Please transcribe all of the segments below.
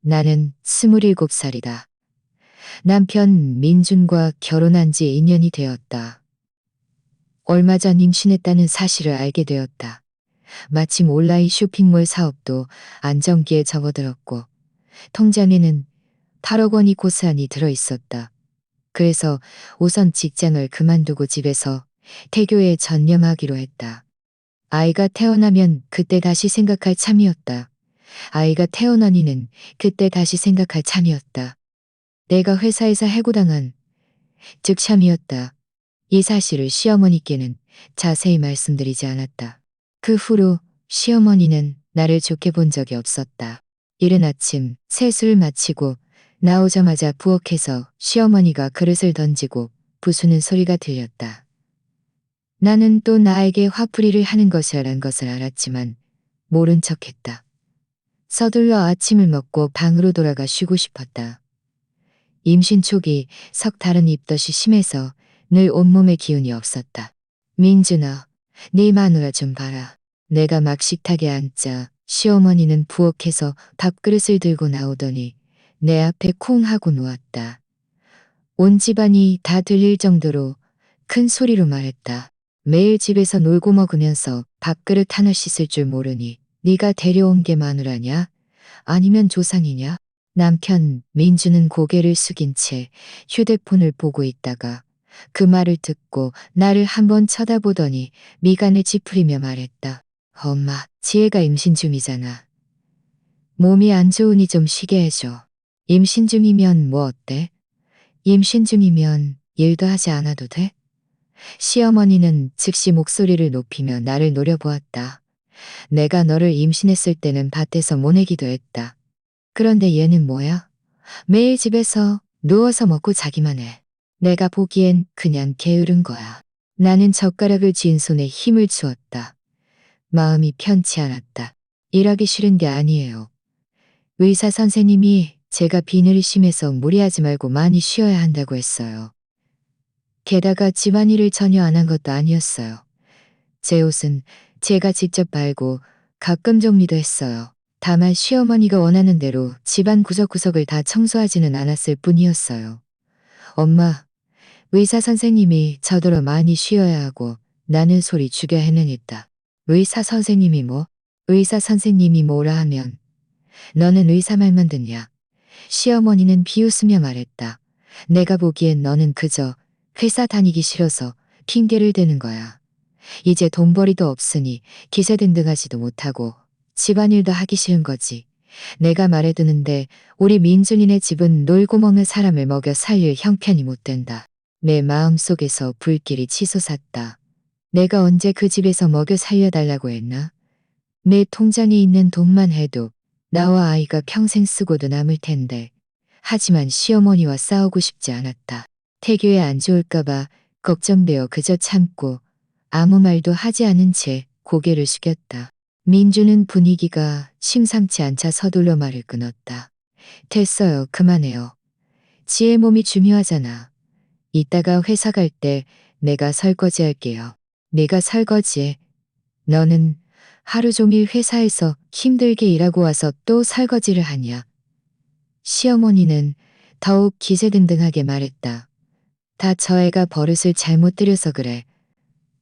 나는 27살이다. 남편 민준과 결혼한 지 2년이 되었다. 얼마 전 임신했다는 사실을 알게 되었다. 마침 온라인 쇼핑몰 사업도 안정기에 접어들었고 통장에는 8억 원이 고스란히 들어있었다. 그래서 우선 직장을 그만두고 집에서 태교에 전념하기로 했다. 아이가 태어나면 그때 다시 생각할 참이었다. 아이가 태어나니는 그때 다시 생각할 참이었다. 내가 회사에서 해고당한 즉 참이었다. 이 사실을 시어머니께는 자세히 말씀드리지 않았다. 그 후로 시어머니는 나를 좋게 본 적이 없었다. 이른 아침 세수를 마치고 나오자마자 부엌에서 시어머니가 그릇을 던지고 부수는 소리가 들렸다. 나는 또 나에게 화풀이를 하는 것이라는 것을 알았지만 모른 척했다. 서둘러 아침을 먹고 방으로 돌아가 쉬고 싶었다. 임신 초기 석달은 입덧이 심해서 늘 온몸에 기운이 없었다. 민준아, 네 마누라 좀 봐라. 내가 막 식탁에 앉자 시어머니는 부엌에서 밥그릇을 들고 나오더니 내 앞에 쿵 하고 누웠다. 온 집안이 다 들릴 정도로 큰 소리로 말했다. 매일 집에서 놀고 먹으면서 밥그릇 하나 씻을 줄 모르니 네가 데려온 게 마누라냐? 아니면 조상이냐? 남편 민주는 고개를 숙인 채 휴대폰을 보고 있다가 그 말을 듣고 나를 한번 쳐다보더니 미간을 찌푸리며 말했다. 엄마, 지혜가 임신 중이잖아. 몸이 안 좋으니 좀 쉬게 해줘. 임신 중이면 뭐 어때? 임신 중이면 일도 하지 않아도 돼? 시어머니는 즉시 목소리를 높이며 나를 노려보았다. 내가 너를 임신했을 때는 밭에서 모내기도 했다. 그런데 얘는 뭐야? 매일 집에서 누워서 먹고 자기만 해. 내가 보기엔 그냥 게으른 거야. 나는 젓가락을 쥔 손에 힘을 주었다. 마음이 편치 않았다. 일하기 싫은 게 아니에요. 의사 선생님이 제가 비늘이 심해서 무리하지 말고 많이 쉬어야 한다고 했어요. 게다가 집안일을 전혀 안 한 것도 아니었어요. 제 옷은 제가 직접 빨고 가끔 정리도 했어요. 다만 시어머니가 원하는 대로 집안 구석구석을 다 청소하지는 않았을 뿐이었어요. 엄마, 의사 선생님이 저더러 많이 쉬어야 하고 나는 소리 죽여 해내겠다. 의사 선생님이 뭐? 의사 선생님이 뭐라 하면 너는 의사 말만 듣냐? 시어머니는 비웃으며 말했다. 내가 보기엔 너는 그저 회사 다니기 싫어서 핑계를 대는 거야. 이제 돈벌이도 없으니 기세등등하지도 못하고 집안일도 하기 싫은 거지. 내가 말해두는데 우리 민준이네 집은 놀고 먹는 사람을 먹여 살릴 형편이 못 된다. 내 마음속에서 불길이 치솟았다. 내가 언제 그 집에서 먹여 살려달라고 했나? 내 통장에 있는 돈만 해도 나와 아이가 평생 쓰고도 남을 텐데. 하지만 시어머니와 싸우고 싶지 않았다. 태교에 안 좋을까봐 걱정되어 그저 참고 아무 말도 하지 않은 채 고개를 숙였다. 민주는 분위기가 심상치 않자 서둘러 말을 끊었다. 됐어요. 그만해요. 지혜 몸이 중요하잖아. 이따가 회사 갈 때 내가 설거지 할게요. 내가 설거지해. 너는 하루 종일 회사에서 힘들게 일하고 와서 또 설거지를 하냐. 시어머니는 더욱 기세등등하게 말했다. 다 저 애가 버릇을 잘못 들여서 그래.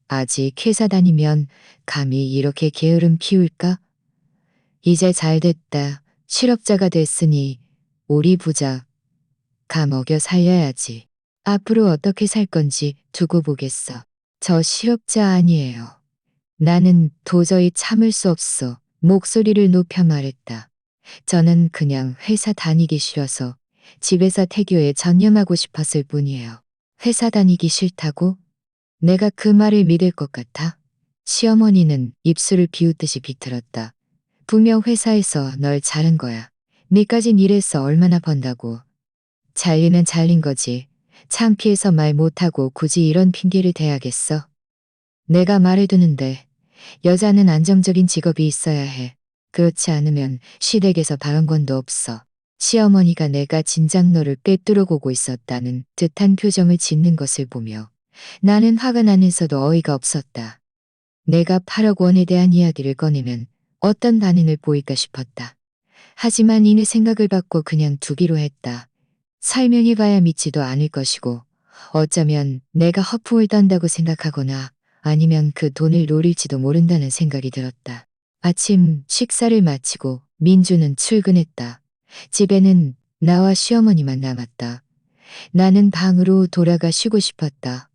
아직 회사 다니면 감히 이렇게 게으름 피울까? 이제 잘 됐다. 실업자가 됐으니 우리 부자 가 먹여 살려야지. 앞으로 어떻게 살 건지 두고 보겠어. 저 실업자 아니에요. 나는 도저히 참을 수 없어 목소리를 높여 말했다. 저는 그냥 회사 다니기 싫어서 집에서 태교에 전념하고 싶었을 뿐이에요. 회사 다니기 싫다고? 내가 그 말을 믿을 것 같아? 시어머니는 입술을 비웃듯이 비틀었다. 분명 회사에서 널 자른 거야. 니까진 일해서 얼마나 번다고. 잘리면 잘린 거지. 창피해서 말 못하고 굳이 이런 핑계를 대야겠어. 내가 말해두는데 여자는 안정적인 직업이 있어야 해. 그렇지 않으면 시댁에서 발언권도 없어. 시어머니가 내가 진작로를 꿰뚫어 보고 있었다는 듯한 표정을 짓는 것을 보며 나는 화가 나면서도 어이가 없었다. 내가 8억 원에 대한 이야기를 꺼내면 어떤 반응을 보일까 싶었다. 하지만 이내 생각을 바꿔 그냥 두기로 했다. 설명해봐야 믿지도 않을 것이고 어쩌면 내가 허풍을 떤다고 생각하거나 아니면 그 돈을 노릴지도 모른다는 생각이 들었다. 아침 식사를 마치고 민주는 출근했다. 집에는 나와 시어머니만 남았다. 나는 방으로 돌아가 쉬고 싶었다.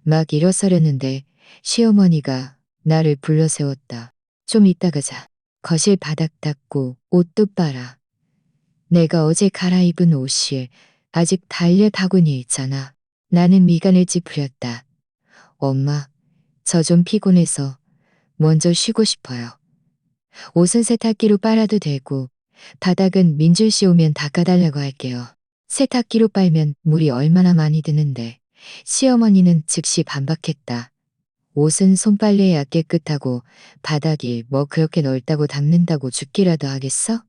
막 일어서려는데 시어머니가 나를 불러 세웠다. 좀 이따가 자. 거실 바닥 닦고 옷도 빨아. 내가 어제 갈아입은 옷이 아직 달려 바구니에 있잖아. 나는 미간을 찌푸렸다. 엄마, 저 좀 피곤해서 먼저 쉬고 싶어요. 옷은 세탁기로 빨아도 되고 바닥은 민준 씨 오면 닦아달라고 할게요. 세탁기로 빨면 물이 얼마나 많이 드는데. 시어머니는 즉시 반박했다. 옷은 손빨래해야 깨끗하고 바닥이 뭐 그렇게 넓다고 닦는다고 죽기라도 하겠어?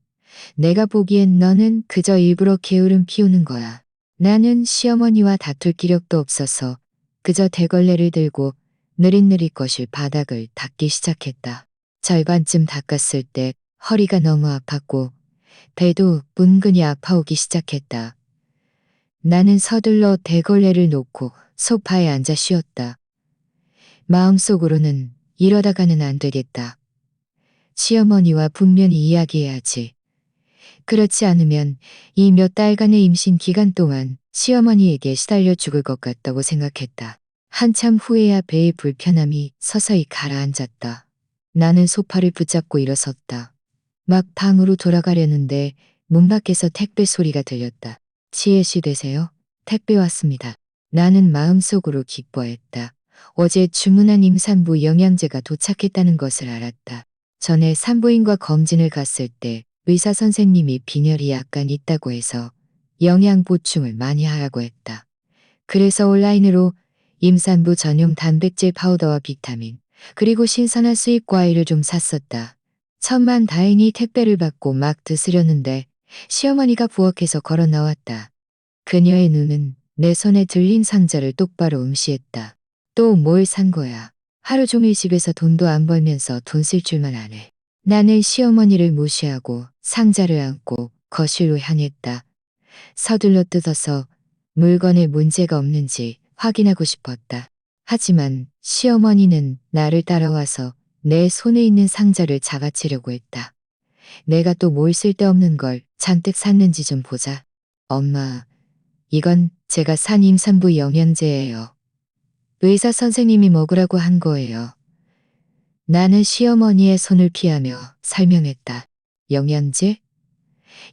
내가 보기엔 너는 그저 일부러 게으름 피우는 거야. 나는 시어머니와 다툴 기력도 없어서 그저 대걸레를 들고 느릿느릿거실 바닥을 닦기 시작했다. 절반쯤 닦았을 때 허리가 너무 아팠고 배도 은근히 아파오기 시작했다. 나는 서둘러 대걸레를 놓고 소파에 앉아 쉬었다. 마음속으로는 이러다가는 안 되겠다. 시어머니와 분명히 이야기해야지. 그렇지 않으면 이 몇 달간의 임신 기간 동안 시어머니에게 시달려 죽을 것 같다고 생각했다. 한참 후에야 배의 불편함이 서서히 가라앉았다. 나는 소파를 붙잡고 일어섰다. 막 방으로 돌아가려는데 문 밖에서 택배 소리가 들렸다. 지혜씨 되세요? 택배 왔습니다. 나는 마음속으로 기뻐했다. 어제 주문한 임산부 영양제가 도착했다는 것을 알았다. 전에 산부인과 검진을 갔을 때 의사 선생님이 빈혈이 약간 있다고 해서 영양 보충을 많이 하라고 했다. 그래서 온라인으로 임산부 전용 단백질 파우더와 비타민, 그리고 신선한 수입 과일을 좀 샀었다. 천만다행히 택배를 받고 막 드시려는데 시어머니가 부엌에서 걸어 나왔다. 그녀의 눈은 내 손에 들린 상자를 똑바로 응시했다. 또 뭘 산 거야? 하루 종일 집에서 돈도 안 벌면서 돈 쓸 줄만 아네. 나는 시어머니를 무시하고 상자를 안고 거실로 향했다. 서둘러 뜯어서 물건에 문제가 없는지 확인하고 싶었다. 하지만 시어머니는 나를 따라와서 내 손에 있는 상자를 잡아채려고 했다. 내가 또 뭘 쓸데없는 걸 잔뜩 샀는지 좀 보자. 엄마, 이건 제가 산 임산부 영양제예요. 의사 선생님이 먹으라고 한 거예요. 나는 시어머니의 손을 피하며 설명했다. 영양제?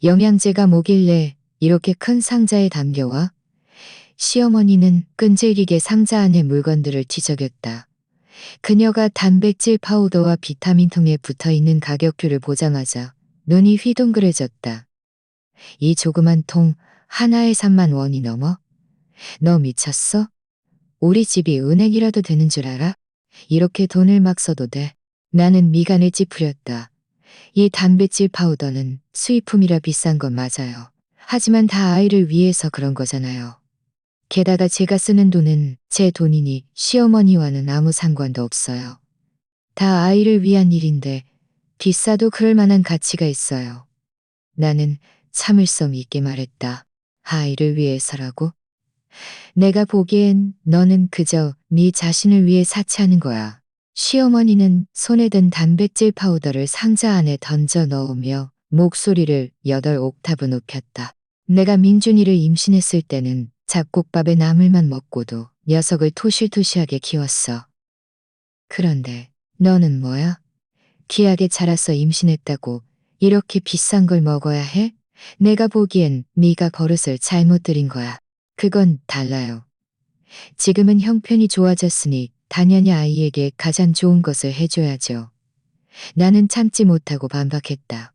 영양제가 뭐길래 이렇게 큰 상자에 담겨와? 시어머니는 끈질기게 상자 안의 물건들을 뒤적였다. 그녀가 단백질 파우더와 비타민 통에 붙어있는 가격표를 보자마자 눈이 휘둥그레졌다. 이 조그만 통 하나에 3만 원이 넘어? 너 미쳤어? 우리 집이 은행이라도 되는 줄 알아? 이렇게 돈을 막 써도 돼. 나는 미간을 찌푸렸다. 이 단백질 파우더는 수입품이라 비싼 건 맞아요. 하지만 다 아이를 위해서 그런 거잖아요. 게다가 제가 쓰는 돈은 제 돈이니 시어머니와는 아무 상관도 없어요. 다 아이를 위한 일인데 비싸도 그럴 만한 가치가 있어요. 나는 참을성 있게 말했다. 아이를 위해서라고? 내가 보기엔 너는 그저 네 자신을 위해 사치하는 거야. 시어머니는 손에 든 단백질 파우더를 상자 안에 던져 넣으며 목소리를 8옥타브 높였다. 내가 민준이를 임신했을 때는 잡곡밥에 나물만 먹고도 녀석을 토실토실하게 키웠어. 그런데 너는 뭐야? 귀하게 자라서 임신했다고 이렇게 비싼 걸 먹어야 해? 내가 보기엔 네가 버릇을 잘못 들인 거야. 그건 달라요. 지금은 형편이 좋아졌으니 당연히 아이에게 가장 좋은 것을 해줘야죠. 나는 참지 못하고 반박했다.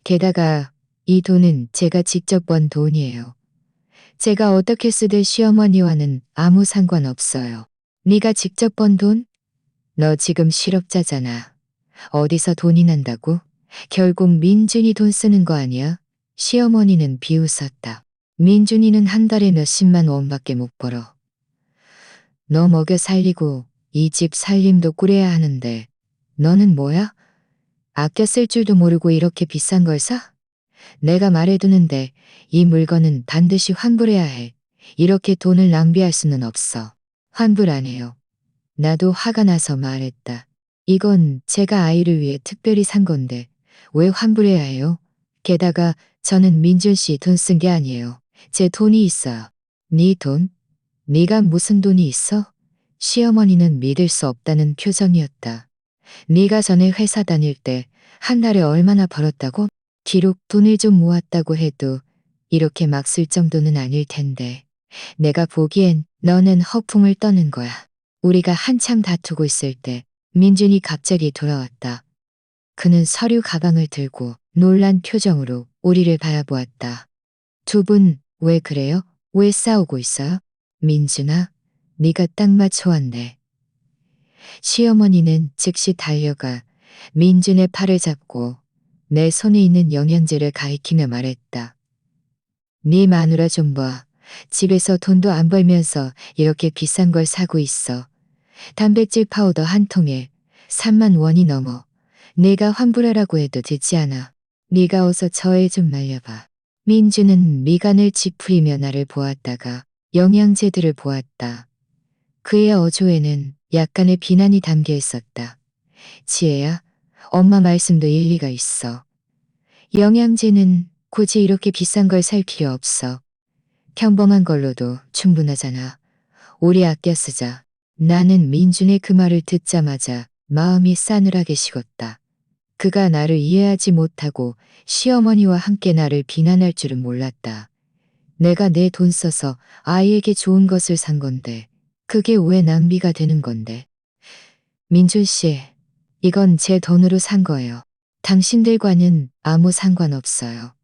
게다가 이 돈은 제가 직접 번 돈이에요. 제가 어떻게 쓰든 시어머니와는 아무 상관없어요. 네가 직접 번 돈? 너 지금 실업자잖아. 어디서 돈이 난다고? 결국 민준이 돈 쓰는 거 아니야? 시어머니는 비웃었다. 민준이는 한 달에 몇십만 원밖에 못 벌어. 너 먹여 살리고 이 집 살림도 꾸려야 하는데 너는 뭐야? 아껴 쓸 줄도 모르고 이렇게 비싼 걸 사? 내가 말해두는데 이 물건은 반드시 환불해야 해. 이렇게 돈을 낭비할 수는 없어. 환불 안 해요. 나도 화가 나서 말했다. 이건 제가 아이를 위해 특별히 산 건데 왜 환불해야 해요? 게다가 저는 민준 씨 돈 쓴 게 아니에요. 제 돈이 있어요. 네 돈? 네가 무슨 돈이 있어? 시어머니는 믿을 수 없다는 표정이었다. 네가 전에 회사 다닐 때 한 달에 얼마나 벌었다고? 비록 돈을 좀 모았다고 해도 이렇게 막 쓸 정도는 아닐 텐데. 내가 보기엔 너는 허풍을 떠는 거야. 우리가 한참 다투고 있을 때 민준이 갑자기 돌아왔다. 그는 서류 가방을 들고 놀란 표정으로 우리를 바라보았다. 두 분 왜 그래요? 왜 싸우고 있어요? 민준아, 네가 딱 맞춰왔네. 시어머니는 즉시 달려가 민준의 팔을 잡고 내 손에 있는 영양제를 가리키며 말했다. 네 마누라 좀 봐. 집에서 돈도 안 벌면서 이렇게 비싼 걸 사고 있어. 단백질 파우더 한 통에 3만 원이 넘어. 내가 환불하라고 해도 듣지 않아. 네가 어서 저 애 좀 말려봐. 민주는 미간을 찌푸리며 나를 보았다가 영양제들을 보았다. 그의 어조에는 약간의 비난이 담겨 있었다. 지혜야, 엄마 말씀도 일리가 있어. 영양제는 굳이 이렇게 비싼 걸 살 필요 없어. 평범한 걸로도 충분하잖아. 우리 아껴 쓰자. 나는 민준의 그 말을 듣자마자 마음이 싸늘하게 식었다. 그가 나를 이해하지 못하고 시어머니와 함께 나를 비난할 줄은 몰랐다. 내가 내 돈 써서 아이에게 좋은 것을 산 건데 그게 왜 낭비가 되는 건데. 민준 씨, 이건 제 돈으로 산 거예요. 당신들과는 아무 상관없어요.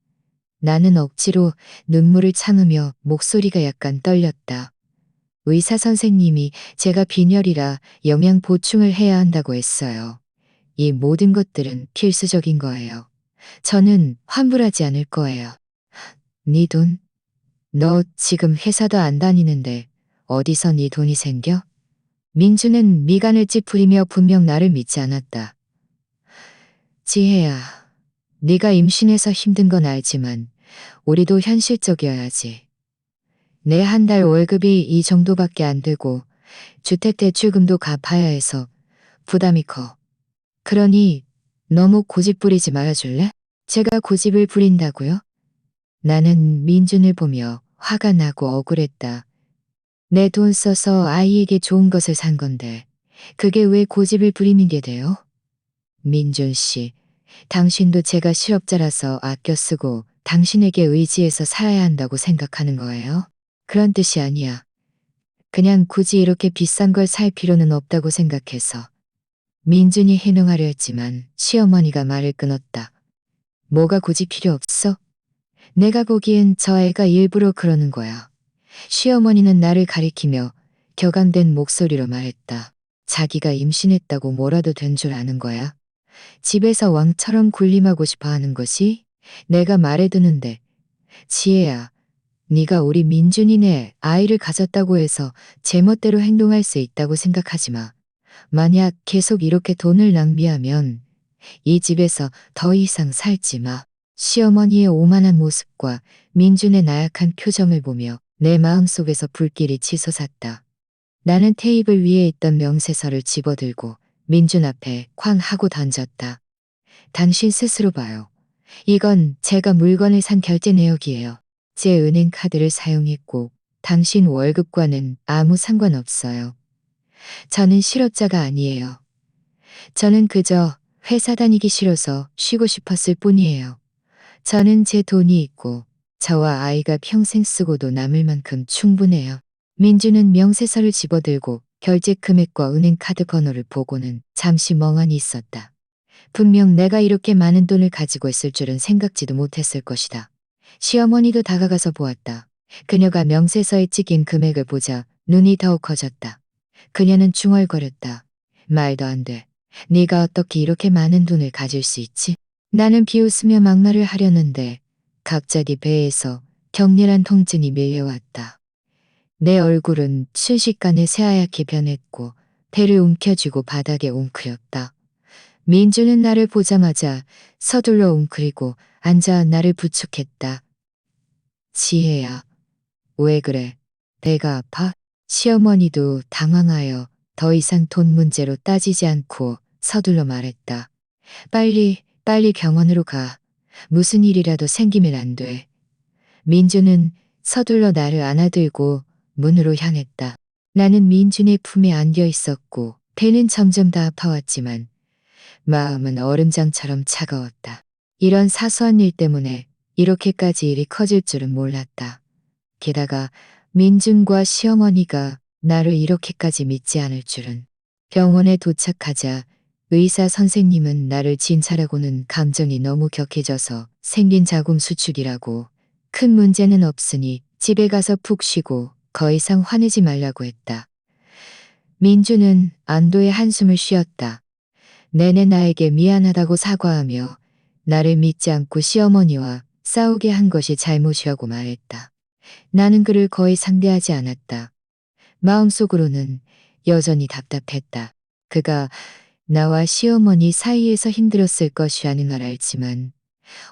나는 억지로 눈물을 참으며 목소리가 약간 떨렸다. 의사 선생님이 제가 빈혈이라 영양 보충을 해야 한다고 했어요. 이 모든 것들은 필수적인 거예요. 저는 환불하지 않을 거예요. 네 돈? 너 지금 회사도 안 다니는데 어디서 네 돈이 생겨? 민주는 미간을 찌푸리며 분명 나를 믿지 않았다. 지혜야, 네가 임신해서 힘든 건 알지만 우리도 현실적이어야지. 내 한 달 월급이 이 정도밖에 안 되고 주택대출금도 갚아야 해서 부담이 커. 그러니 너무 고집 부리지 말아줄래? 제가 고집을 부린다고요? 나는 민준을 보며 화가 나고 억울했다. 내 돈 써서 아이에게 좋은 것을 산 건데 그게 왜 고집을 부리는 게 돼요? 민준 씨, 당신도 제가 실업자라서 아껴 쓰고 당신에게 의지해서 살아야 한다고 생각하는 거예요? 그런 뜻이 아니야. 그냥 굳이 이렇게 비싼 걸 살 필요는 없다고 생각해서. 민준이 해명하려 했지만 시어머니가 말을 끊었다. 뭐가 굳이 필요 없어? 내가 보기엔 저 애가 일부러 그러는 거야. 시어머니는 나를 가리키며 격앙된 목소리로 말했다. 자기가 임신했다고 뭐라도 된 줄 아는 거야. 집에서 왕처럼 군림하고 싶어 하는 것이 내가 말해두는데. 지혜야, 네가 우리 민준이네 아이를 가졌다고 해서 제멋대로 행동할 수 있다고 생각하지 마. 만약 계속 이렇게 돈을 낭비하면 이 집에서 더 이상 살지 마. 시어머니의 오만한 모습과 민준의 나약한 표정을 보며 내 마음속에서 불길이 치솟았다. 나는 테이블 위에 있던 명세서를 집어들고 민준 앞에 쾅 하고 던졌다. 당신 스스로 봐요. 이건 제가 물건을 산 결제 내역이에요. 제 은행 카드를 사용했고 당신 월급과는 아무 상관없어요. 저는 실업자가 아니에요. 저는 그저 회사 다니기 싫어서 쉬고 싶었을 뿐이에요. 저는 제 돈이 있고 저와 아이가 평생 쓰고도 남을 만큼 충분해요. 민주는 명세서를 집어들고 결제 금액과 은행 카드 번호를 보고는 잠시 멍하니 있었다. 분명 내가 이렇게 많은 돈을 가지고 있을 줄은 생각지도 못했을 것이다. 시어머니도 다가가서 보았다. 그녀가 명세서에 찍힌 금액을 보자 눈이 더욱 커졌다. 그녀는 중얼거렸다. 말도 안 돼. 네가 어떻게 이렇게 많은 돈을 가질 수 있지? 나는 비웃으며 막말을 하려는데 갑자기 배에서 격렬한 통증이 밀려왔다. 내 얼굴은 순식간에 새하얗게 변했고 배를 움켜쥐고 바닥에 웅크렸다. 민주는 나를 보자마자 서둘러 웅크리고 앉아 나를 부축했다. 지혜야, 왜 그래? 배가 아파? 시어머니도 당황하여 더 이상 돈 문제로 따지지 않고 서둘러 말했다. 빨리 병원으로 가. 무슨 일이라도 생기면 안 돼. 민주는 서둘러 나를 안아들고 문으로 향했다. 나는 민준의 품에 안겨 있었고 배는 점점 더 아파왔지만 마음은 얼음장처럼 차가웠다. 이런 사소한 일 때문에 이렇게까지 일이 커질 줄은 몰랐다. 게다가 민준과 시어머니가 나를 이렇게까지 믿지 않을 줄은. 병원에 도착하자 의사 선생님은 나를 진찰하고는 감정이 너무 격해져서 생긴 자궁 수축이라고 큰 문제는 없으니 집에 가서 푹 쉬고 더 이상 화내지 말라고 했다. 민주는 안도의 한숨을 쉬었다. 내내 나에게 미안하다고 사과하며 나를 믿지 않고 시어머니와 싸우게 한 것이 잘못이라고 말했다. 나는 그를 거의 상대하지 않았다. 마음속으로는 여전히 답답했다. 그가 나와 시어머니 사이에서 힘들었을 것이라는 걸 알지만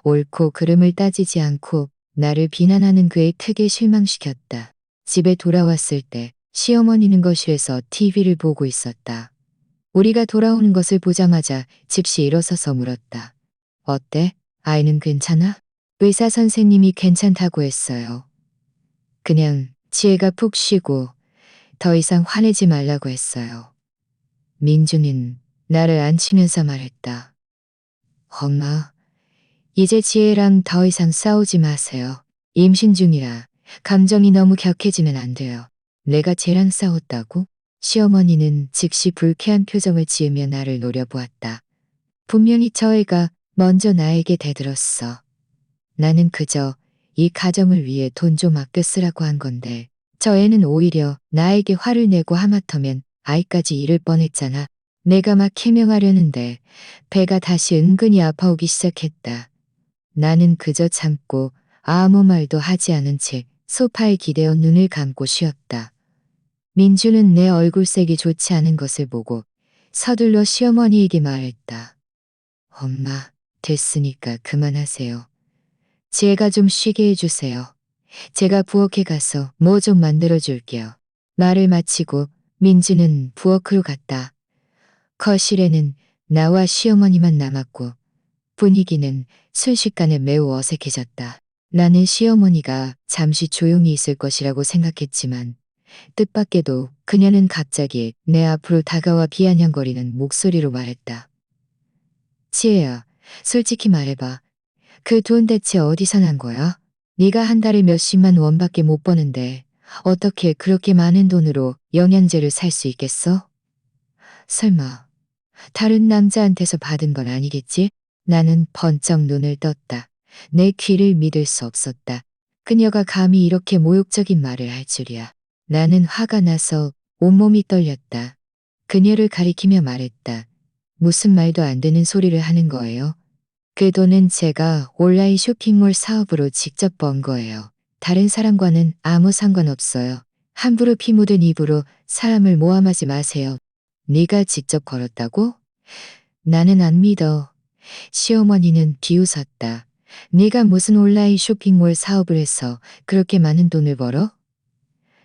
옳고 그름을 따지지 않고 나를 비난하는 그에 크게 실망시켰다. 집에 돌아왔을 때 시어머니는 거실에서 TV를 보고 있었다. 우리가 돌아오는 것을 보자마자 즉시 일어서서 물었다. 어때? 아이는 괜찮아? 의사 선생님이 괜찮다고 했어요. 그냥 지혜가 푹 쉬고 더 이상 화내지 말라고 했어요. 민주는 나를 안치면서 말했다. 엄마, 이제 지혜랑 더 이상 싸우지 마세요. 임신 중이라 감정이 너무 격해지면 안 돼요. 내가 쟤랑 싸웠다고? 시어머니는 즉시 불쾌한 표정을 지으며 나를 노려보았다. 분명히 저 애가 먼저 나에게 대들었어. 나는 그저 이 가정을 위해 돈 좀 아껴 쓰라고 한 건데 저 애는 오히려 나에게 화를 내고 하마터면 아이까지 잃을 뻔했잖아. 내가 막 해명하려는데 배가 다시 은근히 아파오기 시작했다. 나는 그저 참고 아무 말도 하지 않은 채 소파에 기대어 눈을 감고 쉬었다. 민주는 내 얼굴색이 좋지 않은 것을 보고 서둘러 시어머니에게 말했다. 엄마, 됐으니까 그만하세요. 제가 좀 쉬게 해주세요. 제가 부엌에 가서 뭐 좀 만들어 줄게요. 말을 마치고 민주는 부엌으로 갔다. 거실에는 나와 시어머니만 남았고 분위기는 순식간에 매우 어색해졌다. 나는 시어머니가 잠시 조용히 있을 것이라고 생각했지만 뜻밖에도 그녀는 갑자기 내 앞으로 다가와 비아냥거리는 목소리로 말했다. 지혜야, 솔직히 말해봐. 그 돈 대체 어디서 난 거야? 네가 한 달에 몇십만 원밖에 못 버는데 어떻게 그렇게 많은 돈으로 영양제를 살 수 있겠어? 설마 다른 남자한테서 받은 건 아니겠지? 나는 번쩍 눈을 떴다. 내 귀를 믿을 수 없었다. 그녀가 감히 이렇게 모욕적인 말을 할 줄이야. 나는 화가 나서 온몸이 떨렸다. 그녀를 가리키며 말했다. 무슨 말도 안 되는 소리를 하는 거예요? 그 돈은 제가 온라인 쇼핑몰 사업으로 직접 번 거예요. 다른 사람과는 아무 상관없어요. 함부로 피 묻은 입으로 사람을 모함하지 마세요. 네가 직접 걸었다고? 나는 안 믿어. 시어머니는 비웃었다. 네가 무슨 온라인 쇼핑몰 사업을 해서 그렇게 많은 돈을 벌어?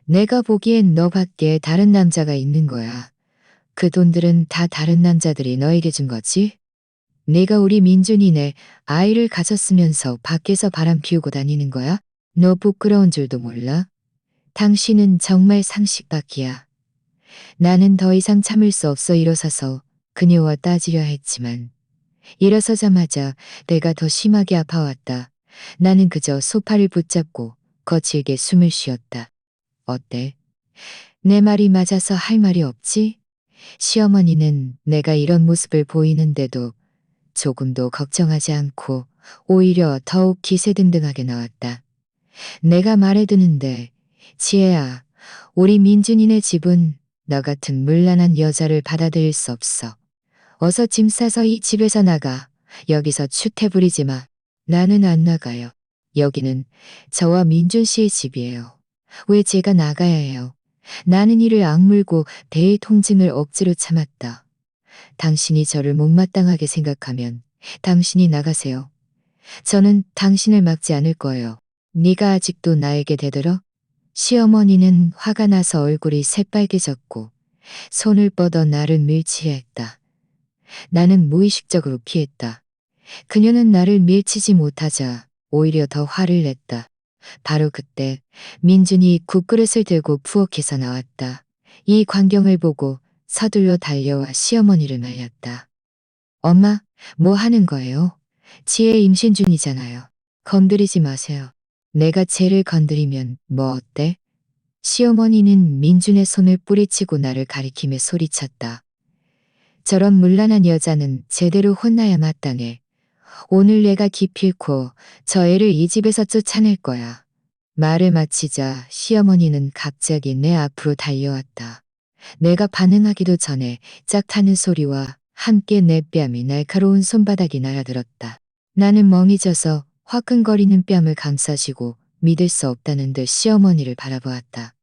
내가 보기엔 너밖에 다른 남자가 있는 거야. 그 돈들은 다 다른 남자들이 너에게 준 거지? 네가 우리 민준이네 아이를 가졌으면서 밖에서 바람 피우고 다니는 거야? 너 부끄러운 줄도 몰라? 당신은 정말 상식밖이야. 나는 더 이상 참을 수 없어 일어서서 그녀와 따지려 했지만 일어서자마자 내가 더 심하게 아파왔다. 나는 그저 소파를 붙잡고 거칠게 숨을 쉬었다. 어때? 내 말이 맞아서 할 말이 없지? 시어머니는 내가 이런 모습을 보이는데도 조금도 걱정하지 않고 오히려 더욱 기세등등하게 나왔다. 내가 말해두는데 지혜야, 우리 민준이네 집은 너 같은 문란한 여자를 받아들일 수 없어. 어서 짐 싸서 이 집에서 나가. 여기서 추태 부리지 마. 나는 안 나가요. 여기는 저와 민준 씨의 집이에요. 왜 제가 나가야 해요? 나는 이를 악물고 배의 통증을 억지로 참았다. 당신이 저를 못마땅하게 생각하면 당신이 나가세요. 저는 당신을 막지 않을 거예요. 네가 아직도 나에게 대들어? 시어머니는 화가 나서 얼굴이 새빨개졌고 손을 뻗어 나를 밀치했다. 나는 무의식적으로 피했다. 그녀는 나를 밀치지 못하자 오히려 더 화를 냈다. 바로 그때 민준이 국그릇을 들고 부엌에서 나왔다. 이 광경을 보고 서둘러 달려와 시어머니를 말렸다. 엄마, 뭐 하는 거예요? 지혜 임신 중이잖아요. 건드리지 마세요. 내가 쟤를 건드리면 뭐 어때? 시어머니는 민준의 손을 뿌리치고 나를 가리키며 소리쳤다. 저런 문란한 여자는 제대로 혼나야 마땅해. 오늘 내가 기필코 저 애를 이 집에서 쫓아낼 거야. 말을 마치자 시어머니는 갑자기 내 앞으로 달려왔다. 내가 반응하기도 전에 짝타는 소리와 함께 내 뺨이 날카로운 손바닥이 날아들었다. 나는 멍이 져서 화끈거리는 뺨을 감싸시고 믿을 수 없다는 듯 시어머니를 바라보았다.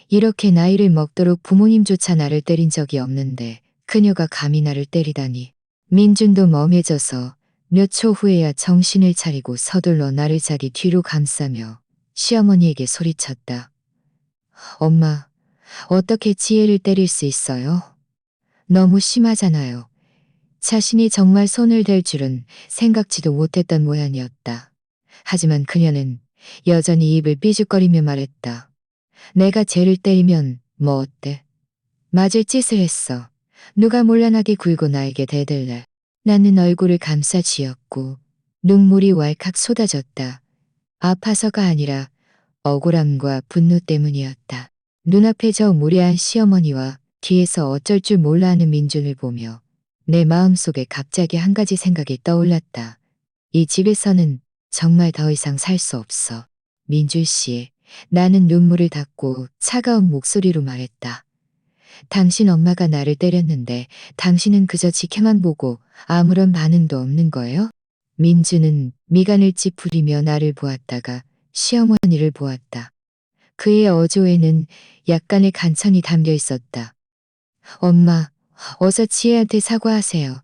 이렇게 나이를 먹도록 부모님조차 나를 때린 적이 없는데 그녀가 감히 나를 때리다니. 민준도 멍해져서 몇 초 후에야 정신을 차리고 서둘러 나를 자기 뒤로 감싸며 시어머니에게 소리쳤다. 엄마, 어떻게 지혜를 때릴 수 있어요? 너무 심하잖아요. 자신이 정말 손을 댈 줄은 생각지도 못했던 모양이었다. 하지만 그녀는 여전히 입을 삐죽거리며 말했다. 내가 쟤를 때리면 뭐 어때? 맞을 짓을 했어. 누가 몰란하게 굴고 나에게 대들래. 나는 얼굴을 감싸 쥐었고 눈물이 왈칵 쏟아졌다. 아파서가 아니라 억울함과 분노 때문이었다. 눈앞에 저 무례한 시어머니와 뒤에서 어쩔 줄 몰라 하는 민준을 보며 내 마음속에 갑자기 한 가지 생각이 떠올랐다. 이 집에서는 정말 더 이상 살 수 없어. 민준 씨, 나는 눈물을 닦고 차가운 목소리로 말했다. 당신 엄마가 나를 때렸는데 당신은 그저 지켜만 보고 아무런 반응도 없는 거예요? 민주는 미간을 찌푸리며 나를 보았다가 시어머니를 보았다. 그의 어조에는 약간의 간청이 담겨 있었다. 엄마, 어서 지혜한테 사과하세요.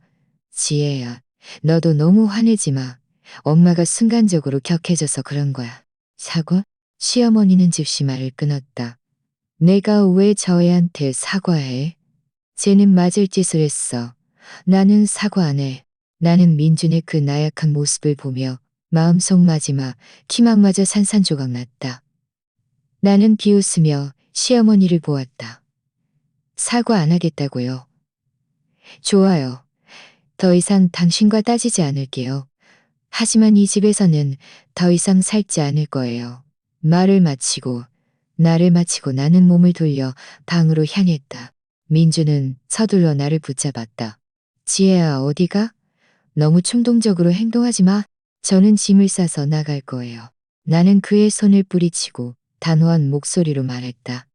지혜야, 너도 너무 화내지 마. 엄마가 순간적으로 격해져서 그런 거야. 사과? 시어머니는 즉시 말을 끊었다. 내가 왜 저 애한테 사과해? 쟤는 맞을 짓을 했어. 나는 사과 안 해. 나는 민준의 그 나약한 모습을 보며 마음속 마지막 희망마저 산산조각 났다. 나는 비웃으며 시어머니를 보았다. 사과 안 하겠다고요? 좋아요. 더 이상 당신과 따지지 않을게요. 하지만 이 집에서는 더 이상 살지 않을 거예요. 말을 마치고 나는 몸을 돌려 방으로 향했다. 민주는 서둘러 나를 붙잡았다. 지혜야, 어디가? 너무 충동적으로 행동하지 마. 저는 짐을 싸서 나갈 거예요. 나는 그의 손을 뿌리치고 단호한 목소리로 말했다.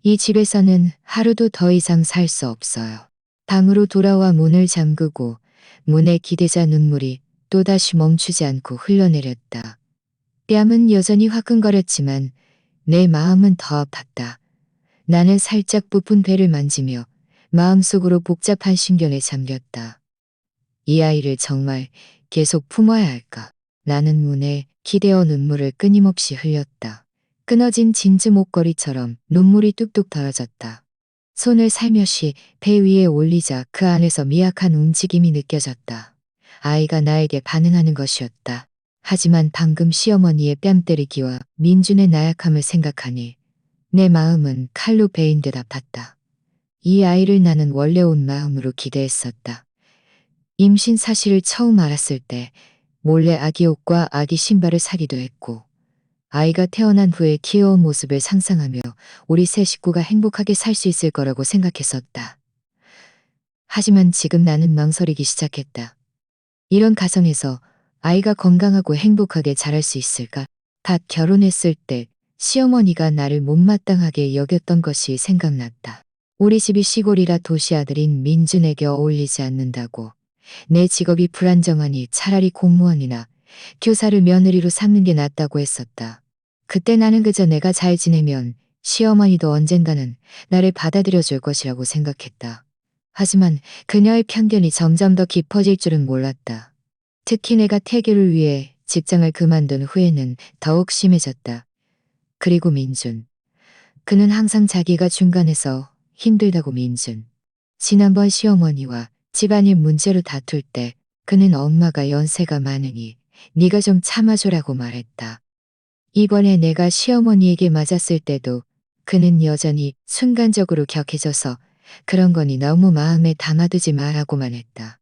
이 집에서는 하루도 더 이상 살 수 없어요. 방으로 돌아와 문을 잠그고 문에 기대자 눈물이 또다시 멈추지 않고 흘러내렸다. 뺨은 여전히 화끈거렸지만 내 마음은 더 아팠다. 나는 살짝 부푼 배를 만지며 마음속으로 복잡한 신경에 잠겼다. 이 아이를 정말 계속 품어야 할까? 나는 문에 기대어 눈물을 끊임없이 흘렸다. 끊어진 진주 목걸이처럼 눈물이 뚝뚝 떨어졌다. 손을 살며시 배 위에 올리자 그 안에서 미약한 움직임이 느껴졌다. 아이가 나에게 반응하는 것이었다. 하지만 방금 시어머니의 뺨 때리기와 민준의 나약함을 생각하니 내 마음은 칼로 베인 듯 아팠다. 이 아이를 나는 원래 온 마음으로 기대했었다. 임신 사실을 처음 알았을 때 몰래 아기 옷과 아기 신발을 사기도 했고 아이가 태어난 후에 귀여운 모습을 상상하며 우리 세 식구가 행복하게 살 수 있을 거라고 생각했었다. 하지만 지금 나는 망설이기 시작했다. 이런 가정에서 아이가 건강하고 행복하게 자랄 수 있을까? 갓 결혼했을 때 시어머니가 나를 못마땅하게 여겼던 것이 생각났다. 우리 집이 시골이라 도시 아들인 민준에게 어울리지 않는다고. 내 직업이 불안정하니 차라리 공무원이나 교사를 며느리로 삼는 게 낫다고 했었다. 그때 나는 그저 내가 잘 지내면 시어머니도 언젠가는 나를 받아들여 줄 것이라고 생각했다. 하지만 그녀의 편견이 점점 더 깊어질 줄은 몰랐다. 특히 내가 태교를 위해 직장을 그만둔 후에는 더욱 심해졌다. 그리고 민준. 그는 항상 자기가 중간에서 힘들다고 민준. 지난번 시어머니와 집안일 문제로 다툴 때 그는 엄마가 연세가 많으니 네가 좀 참아줘라고 말했다. 이번에 내가 시어머니에게 맞았을 때도 그는 여전히 순간적으로 격해져서 그런 거니 너무 마음에 담아두지 말라고만 했다.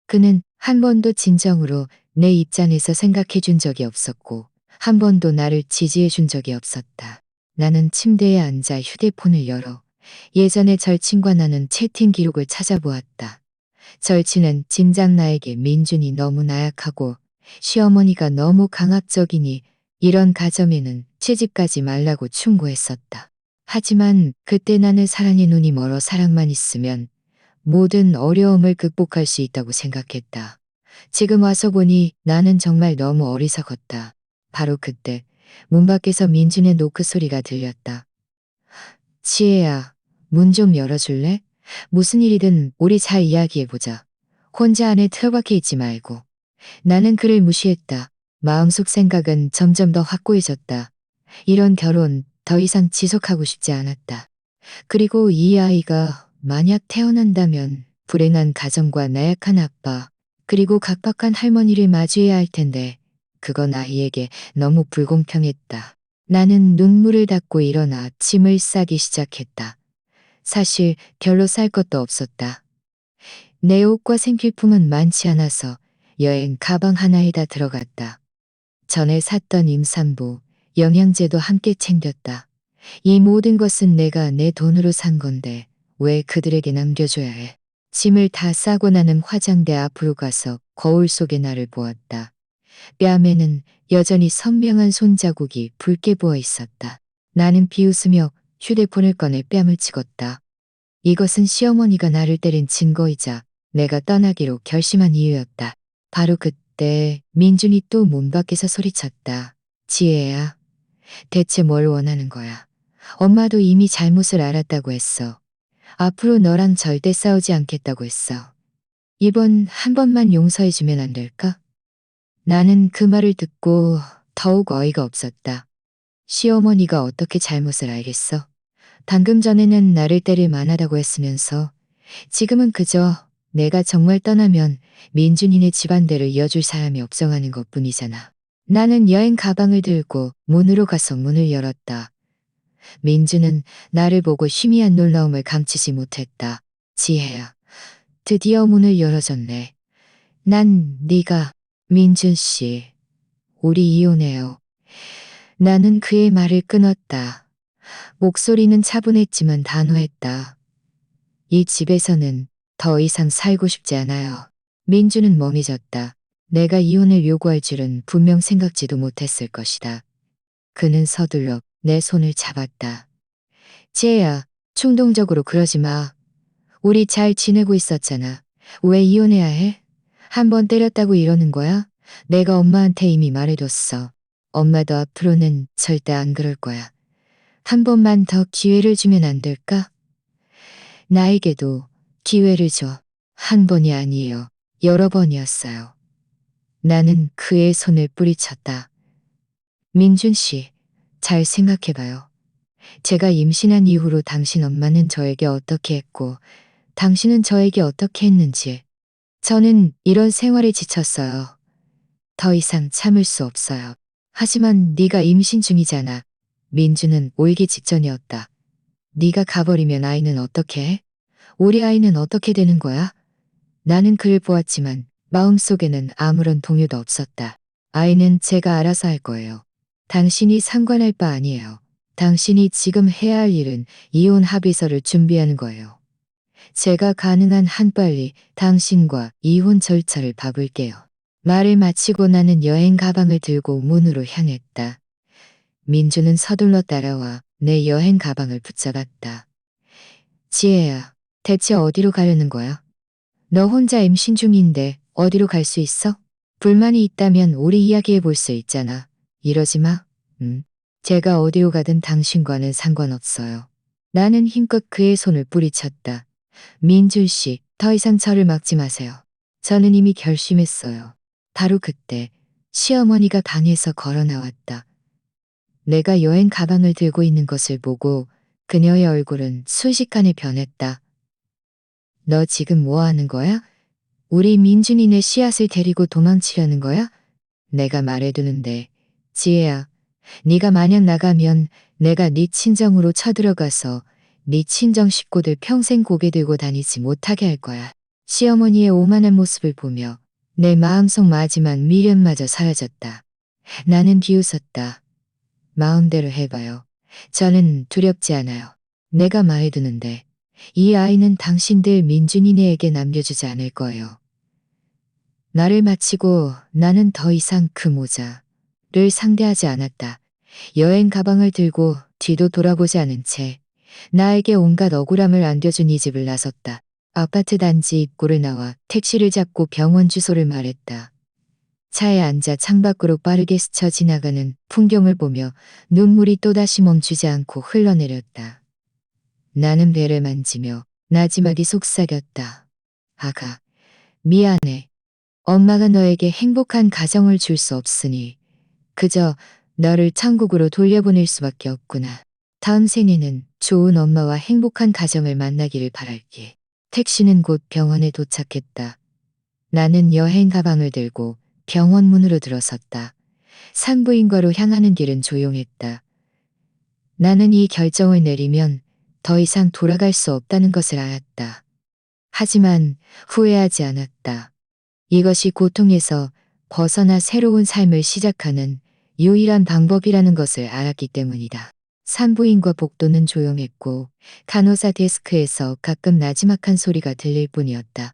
그는 한 번도 진정으로 내 입장에서 생각해 준 적이 없었고 한 번도 나를 지지해 준 적이 없었다. 나는 침대에 앉아 휴대폰을 열어 예전에 절친과 나눈 채팅 기록을 찾아보았다. 절친은 진작 나에게 민준이 너무 나약하고 시어머니가 너무 강압적이니 이런 가정에는 시집가지 말라고 충고했었다. 하지만 그때 나는 사랑의 눈이 멀어 사랑만 있으면 모든 어려움을 극복할 수 있다고 생각했다. 지금 와서 보니 나는 정말 너무 어리석었다. 바로 그때 문 밖에서 민준의 노크 소리가 들렸다. 지혜야, 문 좀 열어줄래? 무슨 일이든 우리 잘 이야기해보자. 혼자 안에 틀어박혀 있지 말고. 나는 그를 무시했다. 마음속 생각은 점점 더 확고해졌다. 이런 결혼 더 이상 지속하고 싶지 않았다. 그리고 이 아이가 만약 태어난다면 불행한 가정과 나약한 아빠, 그리고 각박한 할머니를 마주해야 할 텐데 그건 아이에게 너무 불공평했다. 나는 눈물을 닦고 일어나 짐을 싸기 시작했다. 사실 별로 쌀 것도 없었다. 내 옷과 생필품은 많지 않아서 여행 가방 하나에다 들어갔다. 전에 샀던 임산부, 영양제도 함께 챙겼다. 이 모든 것은 내가 내 돈으로 산 건데 왜 그들에게 남겨줘야 해. 짐을 다 싸고 나는 화장대 앞으로 가서 거울 속의 나를 보았다. 뺨에는 여전히 선명한 손자국이 붉게 부어 있었다. 나는 비웃으며 휴대폰을 꺼내 뺨을 찍었다. 이것은 시어머니가 나를 때린 증거이자 내가 떠나기로 결심한 이유였다. 바로 그때 민준이 또 문 밖에서 소리쳤다. 지혜야, 대체 뭘 원하는 거야? 엄마도 이미 잘못을 알았다고 했어. 앞으로 너랑 절대 싸우지 않겠다고 했어. 이번 한 번만 용서해주면 안 될까? 나는 그 말을 듣고 더욱 어이가 없었다. 시어머니가 어떻게 잘못을 알겠어? 방금 전에는 나를 때릴 만하다고 했으면서 지금은 그저 내가 정말 떠나면 민준이네 집안대를 이어줄 사람이 없어가는 것뿐이잖아. 나는 여행 가방을 들고 문으로 가서 문을 열었다. 민준은 나를 보고 희미한 놀라움을 감추지 못했다. 지혜야, 드디어 문을 열어줬네. 난 네가 민준 씨, 우리 이혼해요. 나는 그의 말을 끊었다. 목소리는 차분했지만 단호했다. 이 집에서는 더 이상 살고 싶지 않아요. 민주는 멍해졌다. 내가 이혼을 요구할 줄은 분명 생각지도 못했을 것이다. 그는 서둘러 내 손을 잡았다. 지혜야, 충동적으로 그러지 마. 우리 잘 지내고 있었잖아. 왜 이혼해야 해? 한 번 때렸다고 이러는 거야? 내가 엄마한테 이미 말해뒀어. 엄마도 앞으로는 절대 안 그럴 거야. 한 번만 더 기회를 주면 안 될까? 나에게도 기회를 줘. 한 번이 아니에요. 여러 번이었어요. 나는 그의 손을 뿌리쳤다. 민준 씨, 잘 생각해봐요. 제가 임신한 이후로 당신 엄마는 저에게 어떻게 했고, 당신은 저에게 어떻게 했는지. 저는 이런 생활에 지쳤어요. 더 이상 참을 수 없어요. 하지만 네가 임신 중이잖아. 민주는 울기 직전이었다. 네가 가버리면 아이는 어떻게 해? 우리 아이는 어떻게 되는 거야? 나는 그를 보았지만 마음속에는 아무런 동요도 없었다. 아이는 제가 알아서 할 거예요. 당신이 상관할 바 아니에요. 당신이 지금 해야 할 일은 이혼 합의서를 준비하는 거예요. 제가 가능한 한 빨리 당신과 이혼 절차를 밟을게요. 말을 마치고 나는 여행 가방을 들고 문으로 향했다. 민주는 서둘러 따라와 내 여행 가방을 붙잡았다. 지혜야, 대체 어디로 가려는 거야? 너 혼자 임신 중인데 어디로 갈 수 있어? 불만이 있다면 우리 이야기해 볼 수 있잖아. 이러지 마. 제가 어디로 가든 당신과는 상관없어요. 나는 힘껏 그의 손을 뿌리쳤다. 민준 씨, 더 이상 저를 막지 마세요. 저는 이미 결심했어요. 바로 그때 시어머니가 방에서 걸어 나왔다. 내가 여행 가방을 들고 있는 것을 보고 그녀의 얼굴은 순식간에 변했다. 너 지금 뭐 하는 거야? 우리 민준이네 씨앗을 데리고 도망치려는 거야? 내가 말해두는데, 지혜야, 네가 만약 나가면 내가 네 친정으로 쳐들어가서 네 친정 식구들 평생 고개 들고 다니지 못하게 할 거야. 시어머니의 오만한 모습을 보며 내 마음속 마지막 미련마저 사라졌다. 나는 비웃었다. 마음대로 해봐요. 저는 두렵지 않아요. 내가 말해두는데 이 아이는 당신들 민준이네에게 남겨주지 않을 거예요. 나를 마치고 나는 더 이상 그 모자를 상대하지 않았다. 여행 가방을 들고 뒤도 돌아보지 않은 채 나에게 온갖 억울함을 안겨준 이 집을 나섰다. 아파트 단지 입구를 나와 택시를 잡고 병원 주소를 말했다. 차에 앉아 창밖으로 빠르게 스쳐 지나가는 풍경을 보며 눈물이 또다시 멈추지 않고 흘러내렸다. 나는 배를 만지며 나지막이 속삭였다. 아가, 미안해. 엄마가 너에게 행복한 가정을 줄 수 없으니 그저 너를 천국으로 돌려보낼 수밖에 없구나. 다음 생에는 좋은 엄마와 행복한 가정을 만나기를 바랄게. 택시는 곧 병원에 도착했다. 나는 여행 가방을 들고 병원 문으로 들어섰다. 산부인과로 향하는 길은 조용했다. 나는 이 결정을 내리면 더 이상 돌아갈 수 없다는 것을 알았다. 하지만 후회하지 않았다. 이것이 고통에서 벗어나 새로운 삶을 시작하는 유일한 방법이라는 것을 알았기 때문이다. 산부인과 복도는 조용했고 간호사 데스크에서 가끔 나지막한 소리가 들릴 뿐이었다.